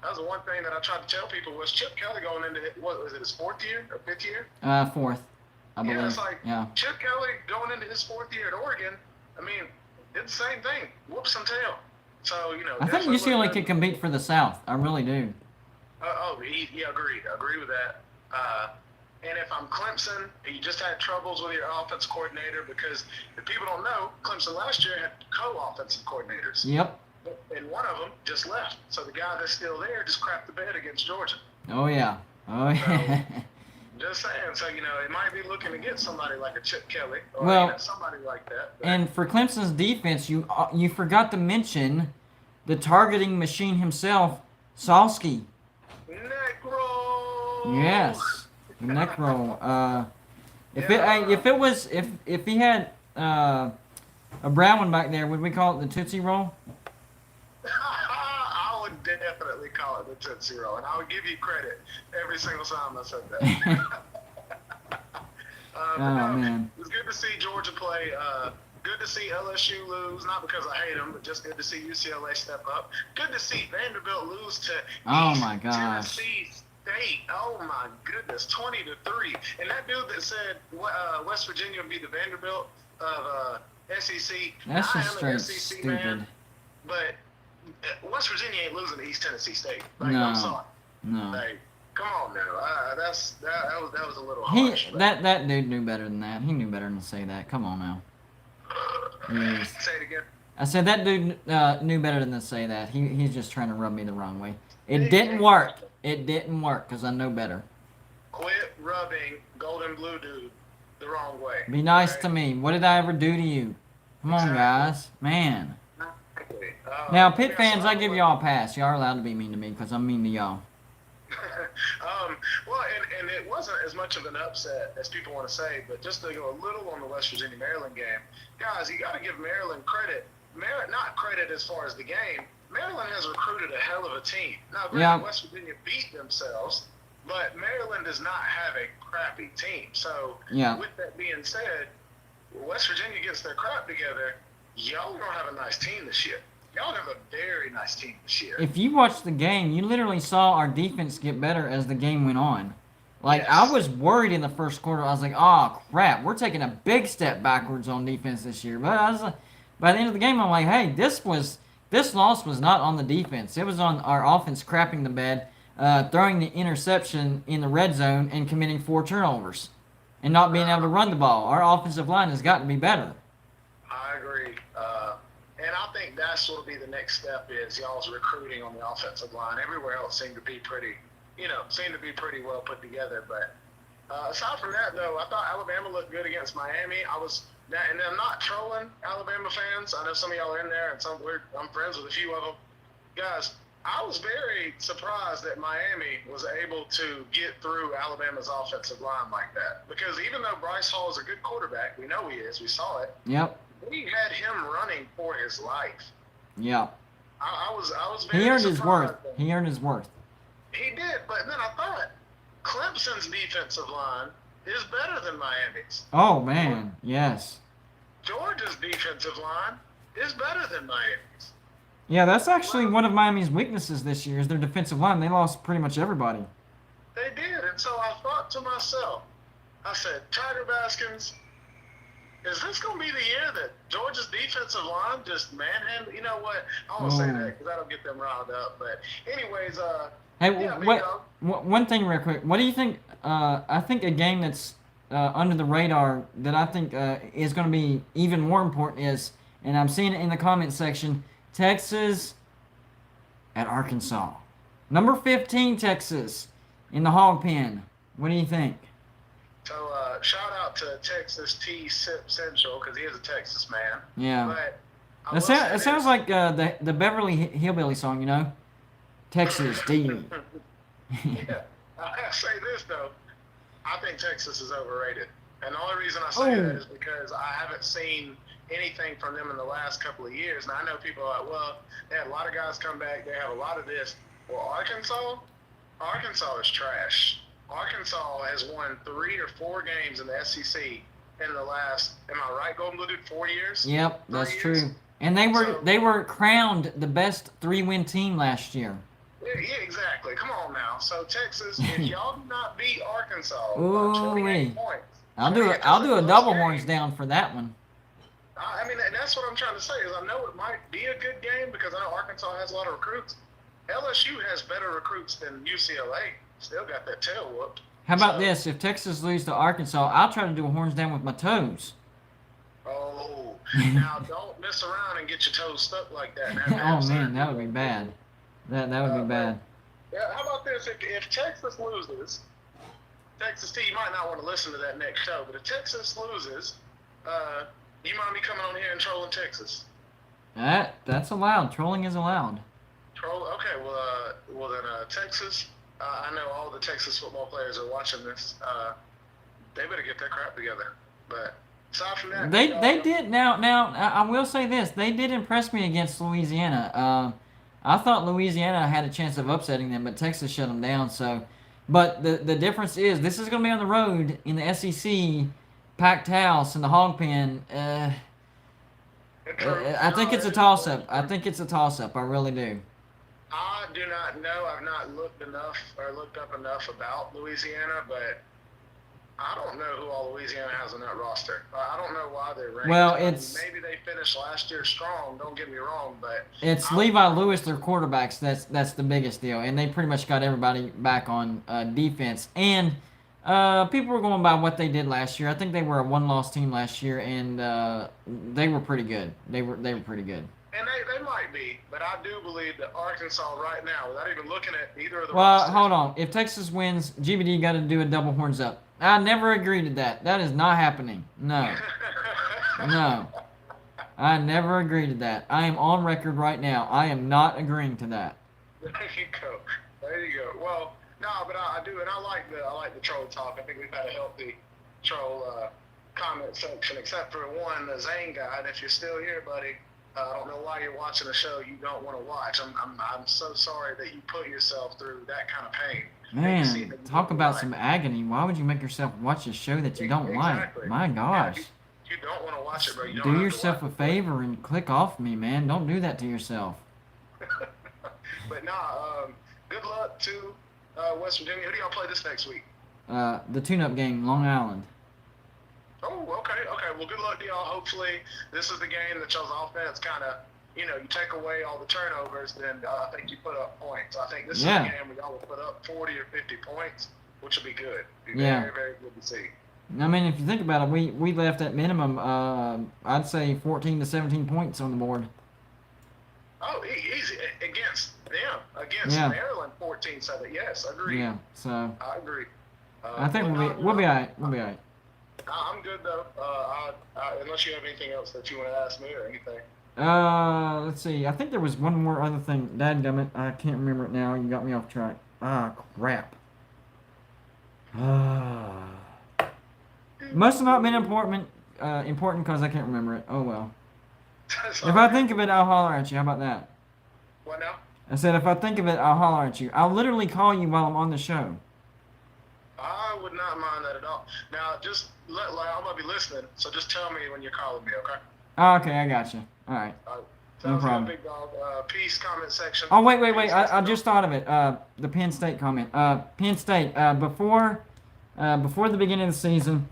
Speaker 3: That was the one thing that I tried to tell people was Chip Kelly going into what was it, his 4th year or 5th year?
Speaker 1: Fourth, I believe.
Speaker 3: Yeah, it's like
Speaker 1: Yeah.
Speaker 3: Chip Kelly going into his 4th year at Oregon. Did the same thing. Whoops and tail. So
Speaker 1: I think UCLA could compete for the South. I really do.
Speaker 3: Agreed. I agree with that. And if I'm Clemson, you just had troubles with your offense coordinator because if people don't know, Clemson last year had co-offensive coordinators.
Speaker 1: Yep.
Speaker 3: And one of them just left. So the guy that's still there just crapped the bed against Georgia.
Speaker 1: Oh yeah. Oh yeah.
Speaker 3: Just saying. So, it might be looking to get somebody like a Chip Kelly or
Speaker 1: Well,
Speaker 3: somebody like that. But
Speaker 1: And for Clemson's defense, you forgot to mention the targeting machine himself, Salsky.
Speaker 3: Necro!
Speaker 1: Yes, Necro.
Speaker 3: Yeah.
Speaker 1: If he had a brown one back there, would we call it the Tootsie Roll?
Speaker 3: I would definitely call it the Tootsie Roll, and I would give you credit every single time I said that.
Speaker 1: Man.
Speaker 3: It was good to see Georgia play. Good to see LSU lose, not because I hate them, but just good to see UCLA step up. Good to see Vanderbilt lose to
Speaker 1: Oh
Speaker 3: East
Speaker 1: my gosh.
Speaker 3: Tennessee State. Oh my goodness, 20-3. And that dude that said West Virginia would be the Vanderbilt of SEC.
Speaker 1: That's
Speaker 3: I
Speaker 1: just
Speaker 3: am
Speaker 1: straight
Speaker 3: an SEC man,
Speaker 1: stupid.
Speaker 3: but West Virginia ain't losing to East Tennessee State. Like,
Speaker 1: No.
Speaker 3: I'm sorry.
Speaker 1: No.
Speaker 3: Like, come on now. That was a little
Speaker 1: He
Speaker 3: harsh. but-
Speaker 1: that dude knew better than that. He knew better than to say that. Come on now. Yes.
Speaker 3: Say it again.
Speaker 1: I said that dude knew better than to say that. He's just trying to rub me the wrong way. It didn't work. It didn't work because I know better.
Speaker 3: Quit rubbing Golden Blue Dude the wrong way.
Speaker 1: Be nice
Speaker 3: okay?
Speaker 1: to me. What did I ever do to you? Come on,
Speaker 3: Exactly.
Speaker 1: guys. Man.
Speaker 3: Exactly.
Speaker 1: Now, Pitt fans, I give y'all a pass. Y'all are allowed to be mean to me because I'm mean to y'all.
Speaker 3: Well, and it wasn't as much of an upset as people want to say, but just to go a little on the West Virginia Maryland game, guys, you got to give Maryland credit. Not credit as far as the game. Maryland has recruited a hell of a team. Now, granted,
Speaker 1: Yeah.
Speaker 3: West Virginia beat themselves, but Maryland does not have a crappy team. So,
Speaker 1: Yeah.
Speaker 3: with that being said, West Virginia gets their crap together, y'all don't have a nice team this year. Y'all have a very nice team this year.
Speaker 1: If you watched the game, you literally saw our defense get better as the game went on. Like,
Speaker 3: Yes.
Speaker 1: I was worried in the first quarter. I was like, oh, crap. We're taking a big step backwards on defense this year. But I was like, by the end of the game, I'm like, hey, this loss was not on the defense. It was on our offense crapping the bed, throwing the interception in the red zone, and committing 4 turnovers. And not being able to run the ball. Our offensive line has got to be better.
Speaker 3: I agree. And I think that's what will be the next step is y'all's recruiting on the offensive line. Everywhere else seemed to be pretty well put together. But aside from that, though, I thought Alabama looked good against Miami. And I'm not trolling Alabama fans. I know some of y'all are in there, and I'm friends with a few of them. Guys, I was very surprised that Miami was able to get through Alabama's offensive line like that. Because even though Bryce Hall is a good quarterback, we know he is, we saw it,
Speaker 1: Yep.
Speaker 3: we had him running for his life.
Speaker 1: Yep.
Speaker 3: I was very
Speaker 1: He earned his
Speaker 3: surprised
Speaker 1: worth.
Speaker 3: that-
Speaker 1: He earned his worth.
Speaker 3: He did, but then I thought Clemson's defensive line is better than Miami's.
Speaker 1: Oh, man. Yes.
Speaker 3: Georgia's defensive line is better than Miami's.
Speaker 1: Yeah, that's actually one of Miami's weaknesses this year is their defensive line. They lost pretty much everybody.
Speaker 3: They did, and so I thought to myself, I said, Tiger Baskins, is this going to be the year that Georgia's defensive line just manhandle? You know what? I won't say that because that'll get them riled up. But anyways,
Speaker 1: Hey,
Speaker 3: yeah,
Speaker 1: one thing real quick. What do you think? I think a game that's under the radar that I think is going to be even more important is, and I'm seeing it in the comment section, Texas at Arkansas. Number 15, Texas, in the hog pen. What do you think?
Speaker 3: so shout out to Texas T Central because he is a Texas man.
Speaker 1: Yeah.
Speaker 3: But I
Speaker 1: It,
Speaker 3: will
Speaker 1: sound,
Speaker 3: say
Speaker 1: it sounds
Speaker 3: this.
Speaker 1: like the Beverly Hillbilly song, you know? Texas, D.
Speaker 3: Yeah. I say this though, I think Texas is overrated, and the only reason I say that is because I haven't seen anything from them in the last couple of years. And I know people are like, well, they had a lot of guys come back, they have a lot of this. Well, Arkansas is trash. Arkansas has won 3 or 4 games in the SEC in the last, am I right, Golden Blue, 4 years?
Speaker 1: Yep, that's
Speaker 3: 3
Speaker 1: true.
Speaker 3: years?
Speaker 1: And
Speaker 3: So-
Speaker 1: they were crowned the best 3-win team last year.
Speaker 3: Yeah, exactly. Come on now. So Texas, if y'all do not beat Arkansas by
Speaker 1: Ooh-wee.
Speaker 3: 28 points,
Speaker 1: I'll do a
Speaker 3: close
Speaker 1: double
Speaker 3: game.
Speaker 1: horns down for that one.
Speaker 3: I mean, that's what I'm trying to say is I know it might be a good game because I know Arkansas has a lot of recruits. LSU has better recruits than UCLA. Still got that tail whooped.
Speaker 1: How about
Speaker 3: So-
Speaker 1: this? If Texas lose to Arkansas, I'll try to do a horns down with my toes.
Speaker 3: Oh, now don't mess around and get your toes stuck like that. Man.
Speaker 1: Oh man, that would be bad. That would be bad.
Speaker 3: Yeah, how about this? If Texas loses, Texas T, you might not want to listen to that next show, but if Texas loses, you mind me coming on here and trolling Texas?
Speaker 1: That's allowed. Trolling is allowed.
Speaker 3: Troll? Okay, well then Texas. I know all the Texas football players are watching this. They better get their crap together. But aside from that,
Speaker 1: They did now. I will say this: they did impress me against Louisiana. I thought Louisiana had a chance of upsetting them, but Texas shut them down. So, but the difference is this is going to be on the road in the SEC, packed house in the hog pen. I think it's a toss-up. I think it's a toss-up. I really do.
Speaker 3: I do not know. I've not looked up enough about Louisiana, but I don't know who all Louisiana has on that roster. I don't know why they're ranked.
Speaker 1: Well,
Speaker 3: I mean,
Speaker 1: it's-
Speaker 3: maybe they finished last year strong. Don't get me wrong, but
Speaker 1: It's Levi Lewis, their quarterbacks. That's the biggest deal, and they pretty much got everybody back on defense. And people were going by what they did last year. I think they were a 1-loss team last year, and they were pretty good. They were pretty good.
Speaker 3: and they might be, but I do believe that Arkansas right now, without even looking at either of the
Speaker 1: Well,
Speaker 3: rosters,
Speaker 1: hold on. If Texas wins, GBD got to do a double horns up. I never agreed to that. That is not happening. No. No. I never agreed to that. I am on record right now. I am not agreeing to that.
Speaker 3: There you go. There you go. Well, no, but I do, and I like the troll talk. I think we've had a healthy troll comment section, except for one, the Zane guy. And if you're still here, buddy, I don't know why you're watching a show you don't want to watch. I'm so sorry that you put yourself through that kind of pain.
Speaker 1: Man, talk about some agony. Why would you make yourself watch a show that you don't
Speaker 3: Exactly.
Speaker 1: like? My gosh.
Speaker 3: you don't want to watch it, bro, you don't
Speaker 1: Do
Speaker 3: have
Speaker 1: yourself
Speaker 3: to
Speaker 1: a
Speaker 3: watch
Speaker 1: favor and click off me, man. Don't do that to yourself.
Speaker 3: it. But nah, good luck to West Virginia. Who do y'all play this next week?
Speaker 1: The tune-up game, Long Island.
Speaker 3: Oh, okay. Well, good luck to y'all. Hopefully, this is the game that y'all's offense kind of, you take away all the turnovers, then I think you put up points. I think this is the game where y'all will put up 40 or 50 points, which will be good. Very, very good to see.
Speaker 1: I mean, if you think about it, we left at minimum, I'd say 14 to 17 points on the board.
Speaker 3: Oh, easy. Against them. Against Maryland, 14-7. Yes, agreed.
Speaker 1: Yeah, so.
Speaker 3: I agree.
Speaker 1: I think we'll be all right. We'll be all right.
Speaker 3: I'm good, though. Unless you have anything else that you want to ask me or anything.
Speaker 1: Let's see. I think there was one more other thing. Dadgummit, I can't remember it now. You got me off track. Ah, crap. Must have not been important because I can't remember it. Oh, well. If I think of it, I'll holler at you. How about that?
Speaker 3: What now?
Speaker 1: I said, if I think of it, I'll holler at you. I'll literally call you while I'm on the show.
Speaker 3: I would not mind that at all. Now, just I'm going to be listening, so just tell me when you're calling me, okay?
Speaker 1: Okay, I got you. All right. No problem.
Speaker 3: Big dog. Peace, comment section.
Speaker 1: Oh, wait. I just thought of it. The Penn State comment. Penn State, before the beginning of the season,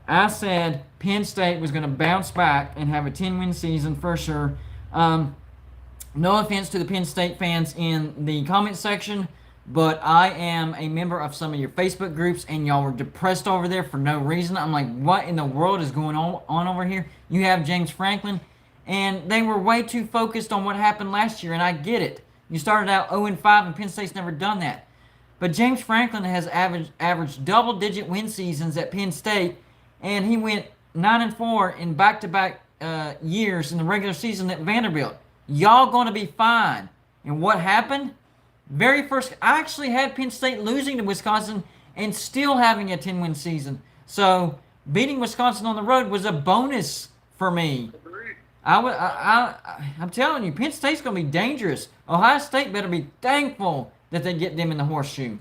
Speaker 1: I said Penn State was going to bounce back and have a 10-win season for sure. No offense to the Penn State fans in the comment section, but I am a member of some of your Facebook groups, and y'all were depressed over there for no reason. I'm like, what in the world is going on over here? You have James Franklin, and they were way too focused on what happened last year, and I get it. You started out 0-5, and Penn State's never done that. But James Franklin has averaged double-digit win seasons at Penn State, and he went 9-4 in back-to-back years in the regular season at Vanderbilt. Y'all going to be fine. And what happened? I actually had Penn State losing to Wisconsin and still having a 10-win season. So beating Wisconsin on the road was a bonus for me. I'm telling you, Penn State's going to be dangerous. Ohio State better be thankful that they get them in the horseshoe.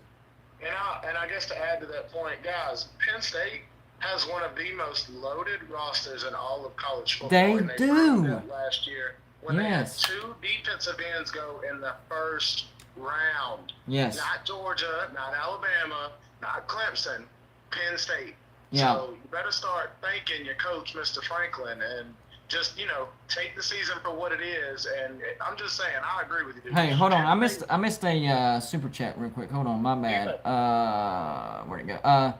Speaker 3: And I guess to add to that point, guys, Penn State has one of the most loaded rosters in all of college football.
Speaker 1: They do.
Speaker 3: Proved that last year when they had 2 defensive ends go in the first round.
Speaker 1: Yes.
Speaker 3: Not Georgia, not Alabama, not Clemson, Penn State.
Speaker 1: Yeah.
Speaker 3: So you better start thanking your coach, Mr. Franklin, and just, take the season for what it is. And I'm just saying, I agree with you, dude.
Speaker 1: Hey, hold on. I missed a super chat real quick. Hold on, my bad. Where'd it go?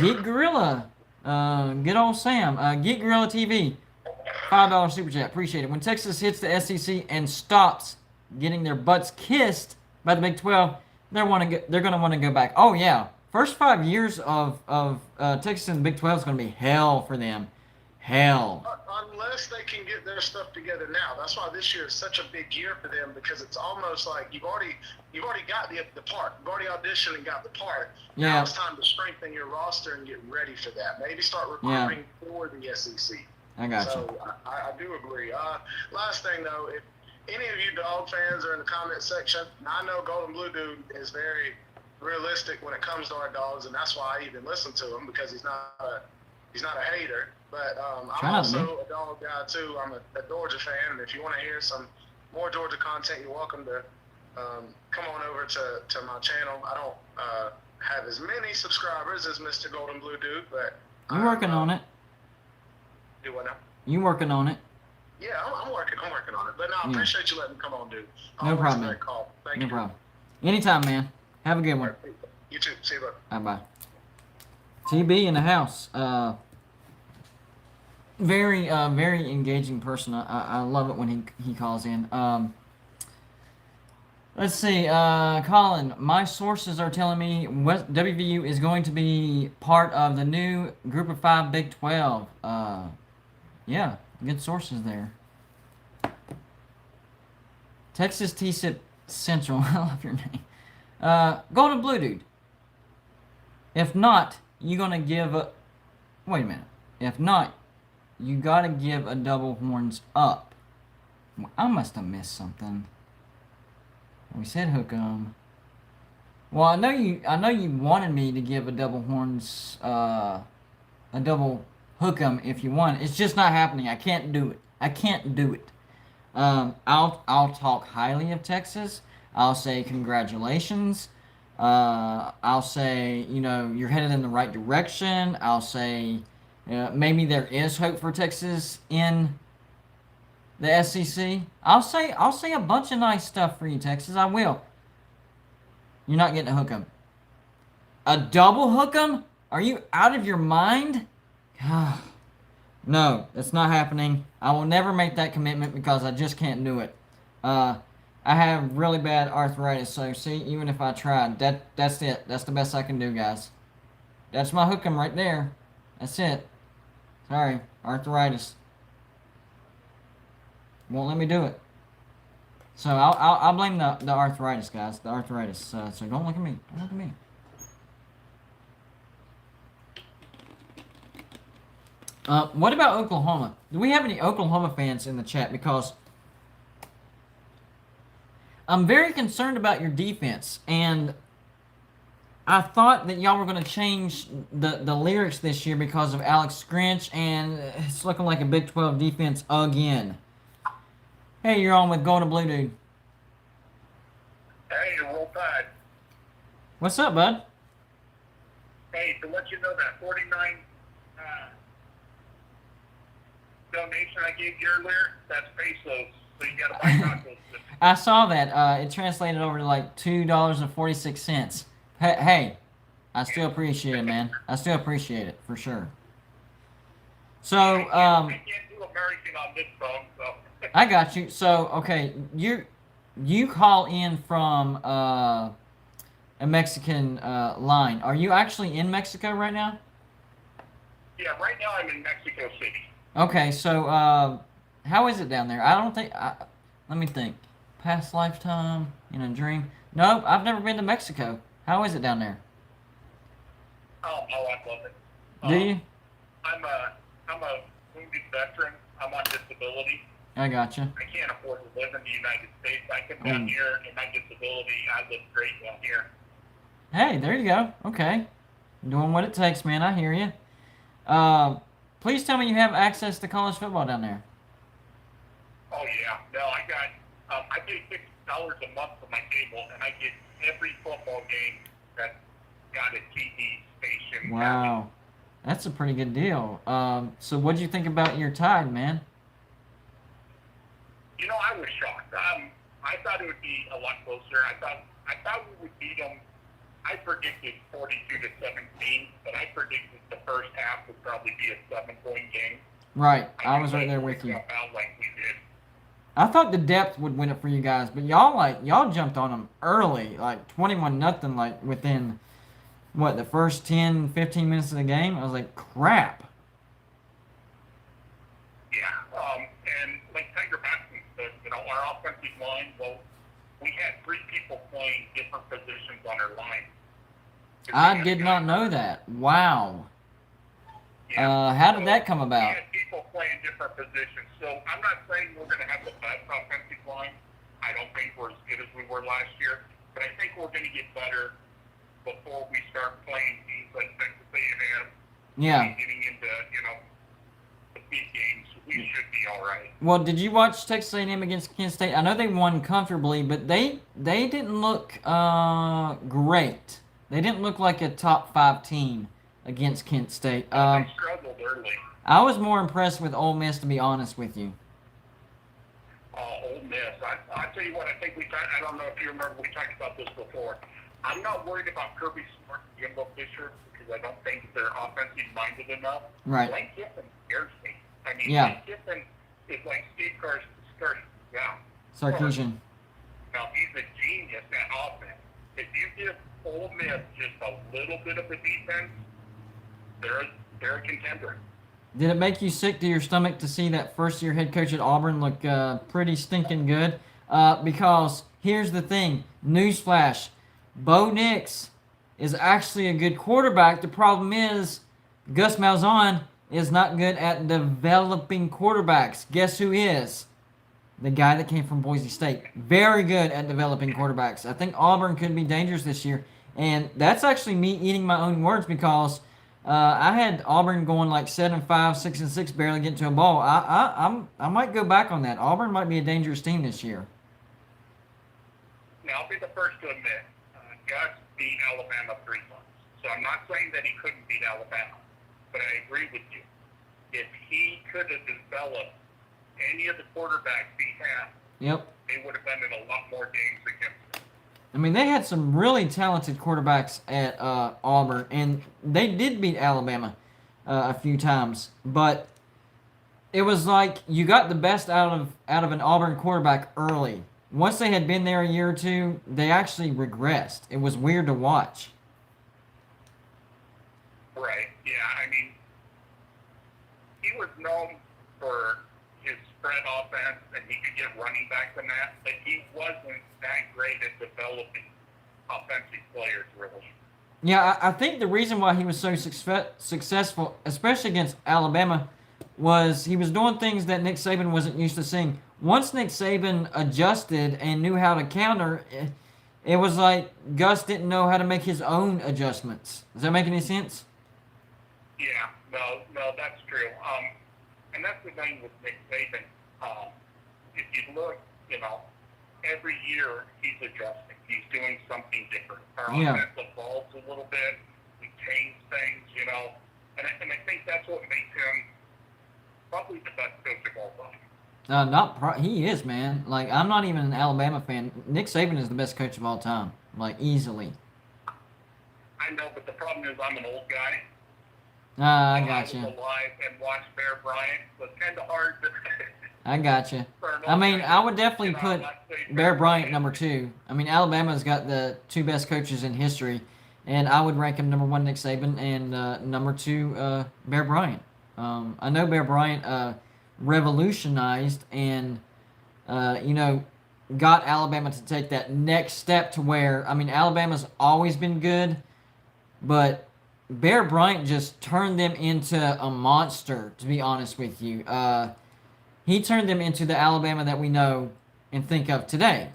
Speaker 1: Geek Gorilla. Good old Sam. Geek Gorilla TV. $5 super chat. Appreciate it. When Texas hits the SEC and stops getting their butts kissed by the Big 12, they're going to want to go back. Oh yeah, first 5 years of Texas in the Big 12 is going to be hell for them. Hell.
Speaker 3: Unless they can get their stuff together now. That's why this year is such a big year for them, because it's almost like you've already got the part. You've already auditioned and got the part.
Speaker 1: Yeah.
Speaker 3: Now it's time to strengthen your roster and get ready for that. Maybe start recruiting for the SEC.
Speaker 1: I got you.
Speaker 3: So I do agree. Last thing though, if any of you dog fans are in the comment section, I know Golden Blue Dude is very realistic when it comes to our dogs, and that's why I even listen to him, because he's not a hater. But I'm also a dog guy too. I'm a Georgia fan, and if you want to hear some more Georgia content, you're welcome to come on over to my channel. I don't have as many subscribers as Mr. Golden Blue Dude, but
Speaker 1: I'm working on it.
Speaker 3: Do what now?
Speaker 1: You working on it?
Speaker 3: Yeah, I'm working on it. But no, I appreciate you letting me come on, dude.
Speaker 1: No problem.
Speaker 3: Great call. Thank you.
Speaker 1: No problem. Anytime, man. Have a good one.
Speaker 3: You too. See you, bud.
Speaker 1: Bye. TB in the house. Very engaging person. I love it when he calls in. Let's see. Colin, my sources are telling me WVU is going to be part of the new Group of 5 Big 12. Yeah, good sources there. Texas TSIP Central. I love your name. Golden Blue Dude. If not, you're going to give a... Wait a minute. If not, you got to give a double horns up. I must have missed something. We said hook 'em. Well, I know you wanted me to give a double horns, a double hook them if you want. It's just not happening. I can't do it. I can't do it. I'll talk highly of Texas. I'll say congratulations. I'll say, you know, you're headed in the right direction. I'll say maybe there is hope for Texas in the SEC. I'll say a bunch of nice stuff for you, Texas. I will. You're not getting a hook 'em. A double hook 'em? Are you out of your mind? No, that's not happening. I will never make that commitment because I just can't do it. I have really bad arthritis, so see, even if I tried, that's it. That's the best I can do, guys. That's my hook 'em right there. That's it. Sorry, arthritis. Won't let me do it. So I'll blame the arthritis, guys. The arthritis. So don't look at me. Don't look at me. What about Oklahoma? Do we have any Oklahoma fans in the chat? Because I'm very concerned about your defense, and I thought that y'all were going to change the lyrics this year because of Alex Grinch, and it's looking like a Big 12 defense again. Hey, you're on with Golden Blue Dude.
Speaker 3: Hey, roll tide.
Speaker 1: What's up, bud?
Speaker 3: Hey, to let you know that 49 donation I gave you earlier, that's pesos, so you gotta buy tacos.
Speaker 1: I saw that. It translated over to like $2.46. Hey, I still appreciate it, man. I still appreciate it, for sure. So,
Speaker 3: I can't do American on this phone, so.
Speaker 1: I got you. So, okay, you call in from a Mexican line. Are you actually in Mexico right now?
Speaker 3: Yeah, right now I'm in Mexico City.
Speaker 1: Okay, so how is it down there? I don't think. Let me think. Past lifetime, in a dream. Nope, I've never been to Mexico. How is it down there?
Speaker 3: Oh, I love it.
Speaker 1: Do you?
Speaker 3: I'm a wounded veteran. I'm on disability.
Speaker 1: I gotcha.
Speaker 3: I can't afford to live in the United States. I come down here in my disability. I live great down here.
Speaker 1: Hey, there you go. Okay. Doing what it takes, man. I hear you. Please tell me you have access to college football down there.
Speaker 3: Oh, yeah. No, I pay $6 a month for my cable, and I get every football game that's got a TV station.
Speaker 1: Wow. That's a pretty good deal. So what'd you think about your Tide, man?
Speaker 3: You know, I was shocked. I thought it would be a lot closer. I thought we would beat them. I predicted 42-17, but I predicted the first half would probably be a 7-point game.
Speaker 1: Right. I was right there with you.
Speaker 3: Out like we did.
Speaker 1: I thought the depth would win it for you guys, but y'all jumped on them early, like 21-0, like within what, the first 10, 15 minutes of the game. I was like, crap.
Speaker 3: Yeah. And like Tiger Paxton said, you know, our offensive line, well, we had 3 people playing different positions on our line.
Speaker 1: I did not know that. Wow.
Speaker 3: Yeah.
Speaker 1: How did that come about?
Speaker 3: We had people playing different positions. So I'm not saying we're going to have the best offensive line. I don't think we're as good as we were last year. But I think we're going to get better before we start playing teams like Texas A&M.
Speaker 1: Yeah.
Speaker 3: And getting into, you know, the big games. We should be all right.
Speaker 1: Well, did you watch Texas A&M against Kent State? I know they won comfortably, but they didn't look great. They didn't look like a top 5 team against Kent State.
Speaker 3: They struggled early.
Speaker 1: I was more impressed with Ole Miss, to be honest with you.
Speaker 3: Ole Miss. I tell you what, I think I don't know if you remember, we talked about this before. I'm not worried about Kirby Smart and Jimbo Fisher because I don't think they're offensive-minded enough.
Speaker 1: Right.
Speaker 3: Lane Kiffin scares me. I mean,
Speaker 1: Yeah.
Speaker 3: Lane Kiffin is like Steve Sarkisian.
Speaker 1: Sarkisian.
Speaker 3: Now, he's a genius at offense. If you give Ole Miss just a little bit of a defense, they're a contender.
Speaker 1: Did it make you sick to your stomach to see that first-year head coach at Auburn look pretty stinking good? Because here's the thing. Newsflash. Bo Nix is actually a good quarterback. The problem is Gus Malzahn is not good at developing quarterbacks. Guess who is? The guy that came from Boise State. Very good at developing quarterbacks. I think Auburn could be dangerous this year. And that's actually me eating my own words because I had Auburn going like 7-5, 6-6, barely getting to a ball. I might go back on that. Auburn might be a dangerous team this year.
Speaker 4: Now, I'll be the first to admit, Gus beat Alabama 3 times. So I'm not saying that he couldn't beat Alabama, but I agree with you. If he could have developed any of the quarterbacks he had,
Speaker 1: Yep.
Speaker 4: they would have been in a lot more games against him.
Speaker 1: I mean, they had some really talented quarterbacks at Auburn, and they did beat Alabama a few times. But it was like you got the best out of an Auburn quarterback early. Once they had been there a year or two, they actually regressed. It was weird to watch.
Speaker 4: Right. Yeah. I mean, he was known for his spread offense, and he could get running backs in that, but he wasn't that great at developing offensive players, really.
Speaker 1: Yeah, I think the reason why he was so successful, especially against Alabama, was he was doing things that Nick Saban wasn't used to seeing. Once Nick Saban adjusted and knew how to counter, it was like Gus didn't know how to make his own adjustments. Does that make any sense?
Speaker 4: Yeah, no, that's true. And that's the thing with Nick Saban. If you look, every year he's adjusting. He's doing something different. Our
Speaker 1: Yeah.
Speaker 4: offense evolves a little bit. We change things, and I think that's what makes him probably the best coach of all time.
Speaker 1: He is, man. Like, I'm not even an Alabama fan. Nick Saban is the best coach of all time, like, easily.
Speaker 4: I know, but the problem is I'm an old guy.
Speaker 1: I
Speaker 4: I
Speaker 1: got
Speaker 4: was
Speaker 1: you.
Speaker 4: alive and watched Bear Bryant, so it's kind of hard to.
Speaker 1: I got you.
Speaker 4: for an
Speaker 1: I
Speaker 4: old
Speaker 1: mean,
Speaker 4: guy
Speaker 1: I
Speaker 4: to,
Speaker 1: would definitely put
Speaker 4: not say
Speaker 1: Bear Bryant number 2. I mean, Alabama's got the 2 best coaches in history, and I would rank him number 1, Nick Saban, and number 2, Bear Bryant. I know Bear Bryant revolutionized and got Alabama to take that next step to where, I mean, Alabama's always been good, but Bear Bryant just turned them into a monster, to be honest with you. He turned them into the Alabama that we know and think of today.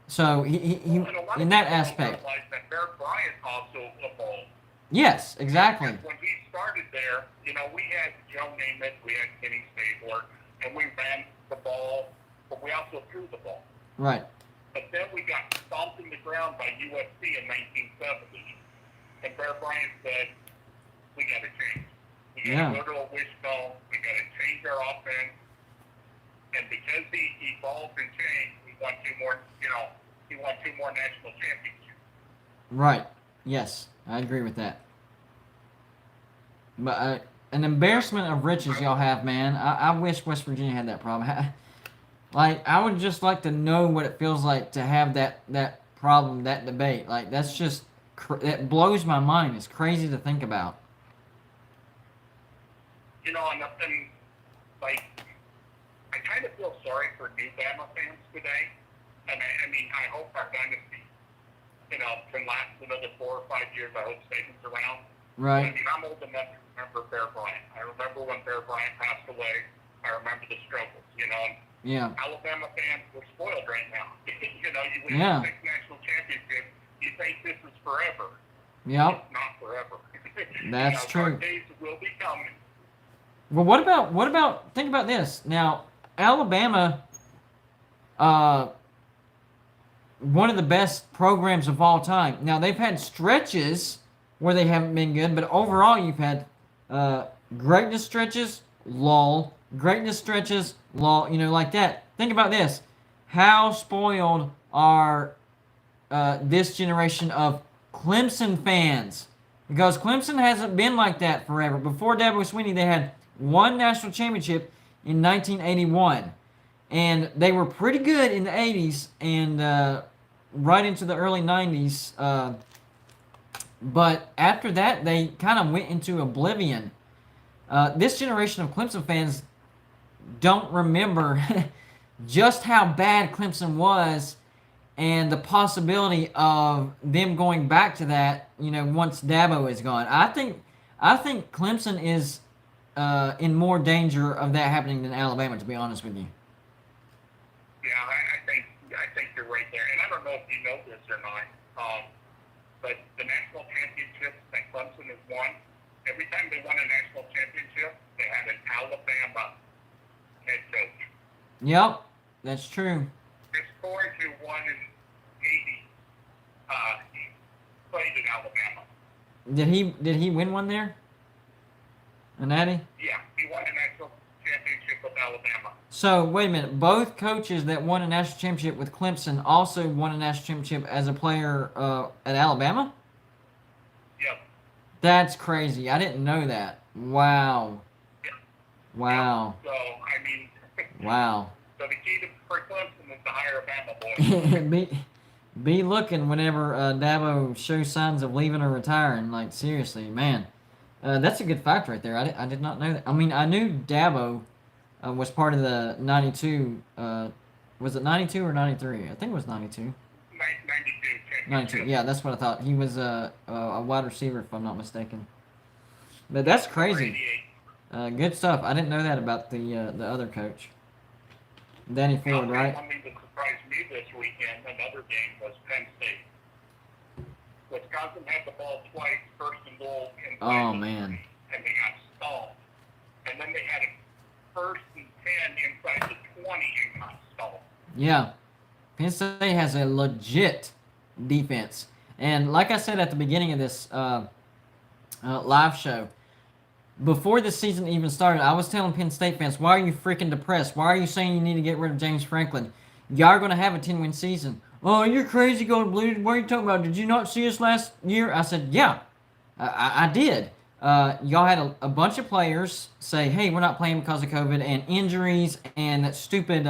Speaker 1: So he
Speaker 4: And a lot of
Speaker 1: in that
Speaker 4: people don't
Speaker 1: aspect.
Speaker 4: realize that Bear Bryant also evolved.
Speaker 1: Yes, exactly.
Speaker 4: When he started there, we had Joe Namath, we had Kenny Stabler, and we ran the ball, but we also threw the ball.
Speaker 1: Right.
Speaker 4: But then we got stomped in the ground by USC in 1970, and Bear Bryant said, we got to change. We got to go to a wishbone. We got to change our offense. And because he evolved and changed, he won 2 more, he won 2 more national championships.
Speaker 1: Right. Yes, I agree with that. But an embarrassment of riches y'all have, man. I wish West Virginia had that problem. Like, I would just like to know what it feels like to have that problem, that debate. Like, that's just, it blows my mind. It's crazy to think about.
Speaker 4: And like, I kind of feel sorry for new Bama fans today. And I mean, I hope our dynasty, can last another 4 or 5 years. I hope Saban's around.
Speaker 1: Right.
Speaker 4: I mean, I'm old enough to remember Bear Bryant. I remember when Bear Bryant passed away. I remember the struggles, and
Speaker 1: Yeah.
Speaker 4: Alabama fans were spoiled right now. You win
Speaker 1: Yeah.
Speaker 4: 6 national championships, you think this is forever.
Speaker 1: Yep.
Speaker 4: It's not forever.
Speaker 1: That's true.
Speaker 4: Our days will be coming.
Speaker 1: Well, what about, think about this. Now, Alabama, one of the best programs of all time. Now, they've had stretches where they haven't been good, but overall, you've had greatness stretches, lull, greatness stretches, lull, like that. Think about this. How spoiled are this generation of Clemson fans? Because Clemson hasn't been like that forever. Before Dabo Swinney, they had 1 national championship in 1981. And they were pretty good in the 80s and right into the early 90s. But after that, they kind of went into oblivion. This generation of Clemson fans don't remember just how bad Clemson was and the possibility of them going back to that, once Dabo is gone. I think Clemson is in more danger of that happening than Alabama, to be honest with you.
Speaker 4: Yeah, I think you're right there. And I don't know if you know this or not, but the national championships that Clemson has won. Every time they won a national championship, they had an Alabama head coach.
Speaker 1: Yep, that's true.
Speaker 4: Chris Ford, who won in '80, he played in Alabama.
Speaker 1: Did he win one there? A natty?
Speaker 4: Yeah, he won a national championship with Alabama.
Speaker 1: So wait a minute. Both coaches that won a national championship with Clemson also won a national championship as a player at Alabama?
Speaker 4: Yep.
Speaker 1: That's crazy. I didn't know that. Wow.
Speaker 4: Yep.
Speaker 1: Wow.
Speaker 4: So, I mean,
Speaker 1: Wow.
Speaker 4: so the key for Clemson is to hire a Bama boy.
Speaker 1: be looking whenever Dabo shows signs of leaving or retiring. Like, seriously, man. That's a good fact right there. I did not know that. I mean, I knew Dabo was part of the 92. Was it 92 or 93? I think it was 92.
Speaker 4: 92.
Speaker 1: 92. Yeah, that's what I thought. He was a wide receiver, if I'm not mistaken. But that's crazy. Good stuff. I didn't know that about the other coach, Danny Ford, right?
Speaker 4: Something that surprised me this weekend, another game, was Penn State. Wisconsin had the ball twice, first and goal,
Speaker 1: Oh man.
Speaker 4: and they got stalled. And then they had it first and 10 inside the 20 and got stalled.
Speaker 1: Yeah. Penn State has a legit defense. And like I said at the beginning of this live show, before the season even started, I was telling Penn State fans, why are you freaking depressed? Why are you saying you need to get rid of James Franklin? Y'all are going to have a 10-win season. Oh, you're crazy, Golden Blue. What are you talking about? Did you not see us last year? I said, yeah, I did. Y'all had a bunch of players say, hey, we're not playing because of COVID and injuries and that stupid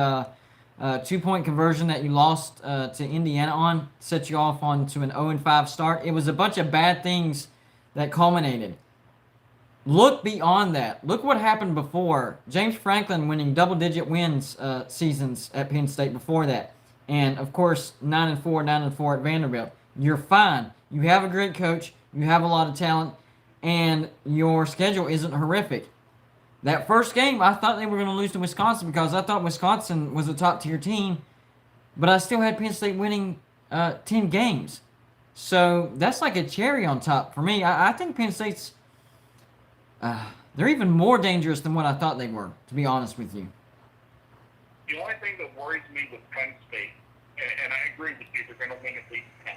Speaker 1: 2-point conversion that you lost to Indiana on set you off onto an 0-5 start. It was a bunch of bad things that culminated. Look beyond that. Look what happened before. James Franklin winning double-digit wins seasons at Penn State before that. And, of course, 9-4, 9-4 at Vanderbilt. You're fine. You have a great coach. You have a lot of talent. And your schedule isn't horrific. That first game, I thought they were going to lose to Wisconsin because I thought Wisconsin was a top-tier team. But I still had Penn State winning 10 games. So that's like a cherry on top for me. I think Penn State's... they're even more dangerous than what I thought they were, to be honest with you.
Speaker 4: The only thing that worries me with Penn State, and I agree with you, they're going to win at least 10.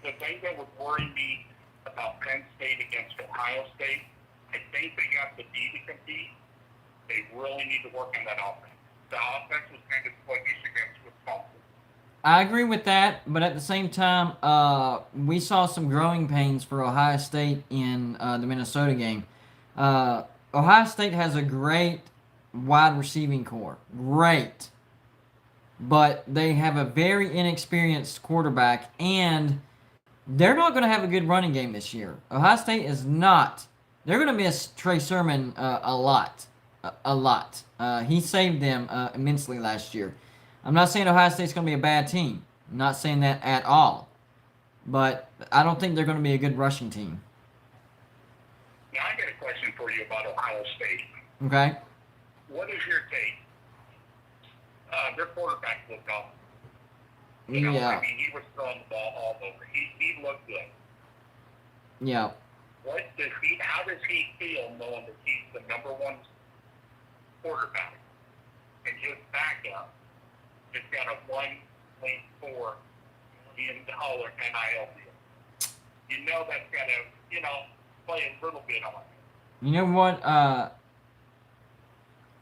Speaker 4: The thing that would worry me about Penn State against Ohio State, I think they got the D to compete. They really need to work on that offense. The offense was kind of sluggish against Wisconsin.
Speaker 1: I agree with that, but at the same time, we saw some growing pains for Ohio State in the Minnesota game. Ohio State has a great wide receiving core. Great. But they have a very inexperienced quarterback, and they're not going to have a good running game this year. Ohio State is not. They're going to miss Trey Sermon a lot. A lot. He saved them immensely last year. I'm not saying Ohio State's going to be a bad team. I'm not saying that at all. But I don't think they're going to be a good rushing team.
Speaker 4: Now, I got a question for you about Ohio State.
Speaker 1: Okay?
Speaker 4: What is your take? Their quarterback looked awesome.
Speaker 1: Yeah.
Speaker 4: I mean, he was throwing the ball all over. He looked good.
Speaker 1: Yeah.
Speaker 4: How does he feel knowing that he's the number one quarterback and his backup has got a $1.4 million NIL deal? You know that's got to, play a little bit on it.
Speaker 1: You know what?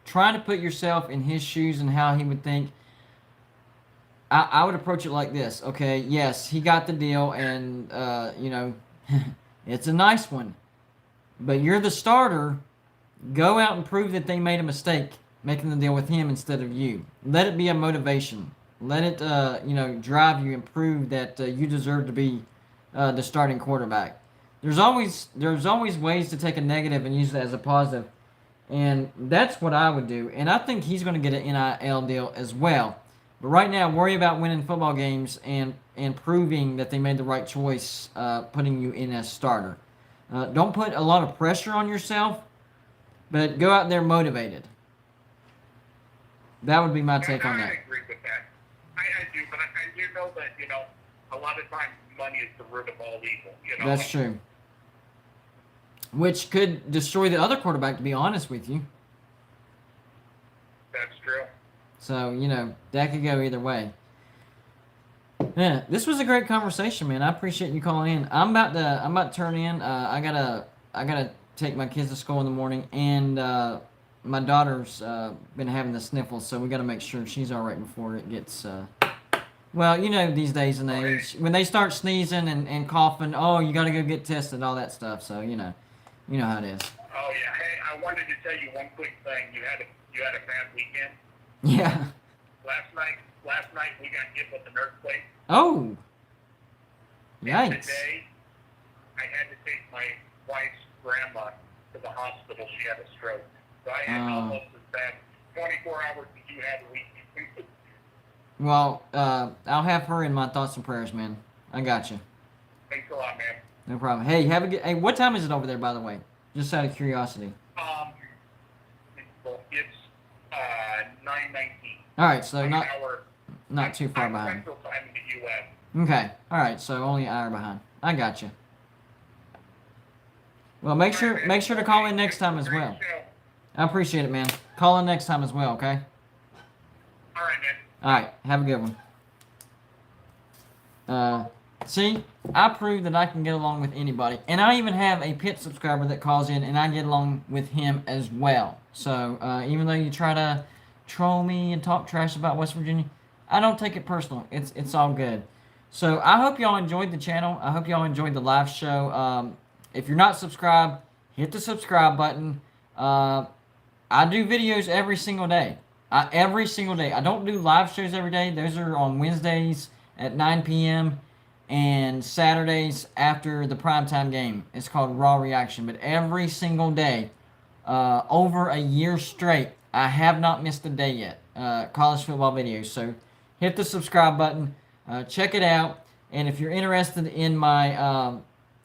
Speaker 1: Trying to put yourself in his shoes and how he would think, I would approach it like this. Okay, yes, he got the deal, and, it's a nice one. But you're the starter. Go out and prove that they made a mistake making the deal with him instead of you. Let it be a motivation. Let it, drive you and prove that you deserve to be the starting quarterback. There's always ways to take a negative and use it as a positive. And that's what I would do. And I think he's going to get an NIL deal as well. But right now, worry about winning football games and proving that they made the right choice putting you in as starter. Don't put a lot of pressure on yourself, but go out there motivated. That would be my take on that.
Speaker 4: I agree with that. I do, but I do know that, a lot of times money is the root of all evil.
Speaker 1: That's true. which could destroy the other quarterback, to be honest with you.
Speaker 4: That's true.
Speaker 1: So, you know, that could go either way. Yeah, this was a great conversation, man. I appreciate you calling in. I'm about to turn in. I gotta take my kids to school in the morning, and my daughter's been having the sniffles, so we gotta make sure she's all right before it gets. Well, you know, these days and age, when they start sneezing and coughing, oh, you gotta go get tested, all that stuff. So you know how it is.
Speaker 4: Oh yeah. Hey, I wanted to tell you one quick thing. You had a bad weekend.
Speaker 1: Yeah.
Speaker 4: Last night we got hit with an earthquake.
Speaker 1: Oh.
Speaker 4: And
Speaker 1: Yikes.
Speaker 4: today, I had to take my wife's grandma to the hospital. She had a stroke. So I had
Speaker 1: Oh.
Speaker 4: almost as bad 24 hours as you had a week.
Speaker 1: Well, I'll have her in my thoughts and prayers, man. I got you.
Speaker 4: Thanks a lot, man.
Speaker 1: No problem. Hey, have a good. Hey, what time is it over there, by the way? Just out of curiosity.
Speaker 4: It's 9:19.
Speaker 1: All right, so
Speaker 4: An
Speaker 1: not
Speaker 4: hour.
Speaker 1: too far
Speaker 4: I'm
Speaker 1: behind.
Speaker 4: Central time in the U.S.
Speaker 1: Okay. All right, so only an hour behind. I got you. Well, make sure to call in next time as well. I appreciate it, man. Call in next time as well, okay?
Speaker 4: All right, man.
Speaker 1: All right, have a good one. See, I prove that I can get along with anybody, and I even have a Pitt subscriber that calls in, and I get along with him as well. So even though you try to troll me and talk trash about West Virginia, I don't take it personal. It's all good. So I hope y'all enjoyed the channel. I hope y'all enjoyed the live show. If you're not subscribed, hit the subscribe button. I do videos every single day. Every single day. I don't do live shows every day. Those are on Wednesdays at 9 p.m. and Saturdays after the primetime game. It's called Raw Reaction. But every single day, over a year straight, I have not missed a day yet. College football videos. So hit the subscribe button. Check it out. And if you're interested in my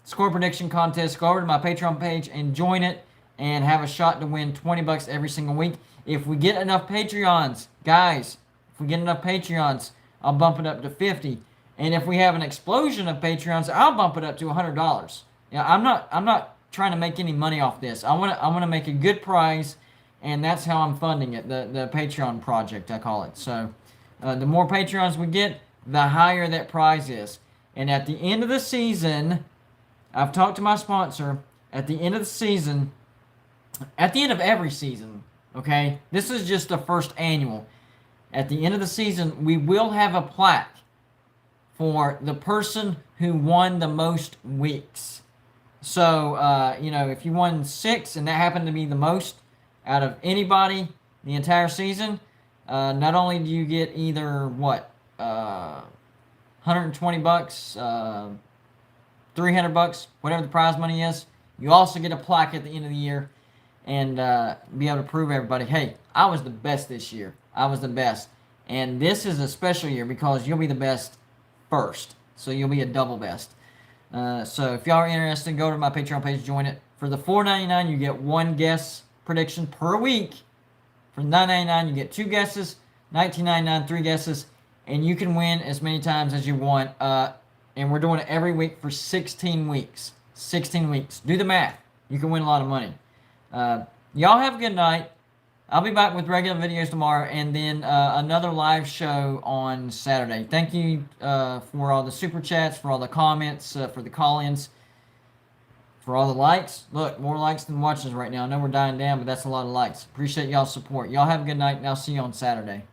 Speaker 1: score prediction contest, go over to my Patreon page and join it and have a shot to win $20 every single week. If we get enough Patreons, guys, if we get enough Patreons, I'll bump it up to 50. And if we have an explosion of Patreons, I'll bump it up to $100. Yeah, I'm not trying to make any money off this. I want to make a good prize, and that's how I'm funding it. The Patreon project, I call it. So, the more Patreons we get, the higher that prize is. And at the end of the season, I've talked to my sponsor. At the end of the season, at the end of every season, okay? This is just the first annual. At the end of the season, we will have a plaque for the person who won the most weeks. So, if you won 6 and that happened to be the most out of anybody the entire season, not only do you get either, $120, $300, whatever the prize money is, you also get a plaque at the end of the year and be able to prove everybody, hey, I was the best this year. I was the best. And this is a special year because you'll be the best first. So you'll be a double best. So if y'all are interested, go to my Patreon page, join it. For the $4.99, you get 1 guess prediction per week. For $9.99, you get 2 guesses. $19.99, 3 guesses. And you can win as many times as you want. And we're doing it every week for 16 weeks. 16 weeks. Do the math. You can win a lot of money. Y'all have a good night. I'll be back with regular videos tomorrow and then another live show on Saturday. Thank you for all the super chats, for all the comments, for the call-ins, for all the likes. Look, more likes than watches right now. I know we're dying down, but that's a lot of likes. Appreciate y'all's support. Y'all have a good night, and I'll see you on Saturday.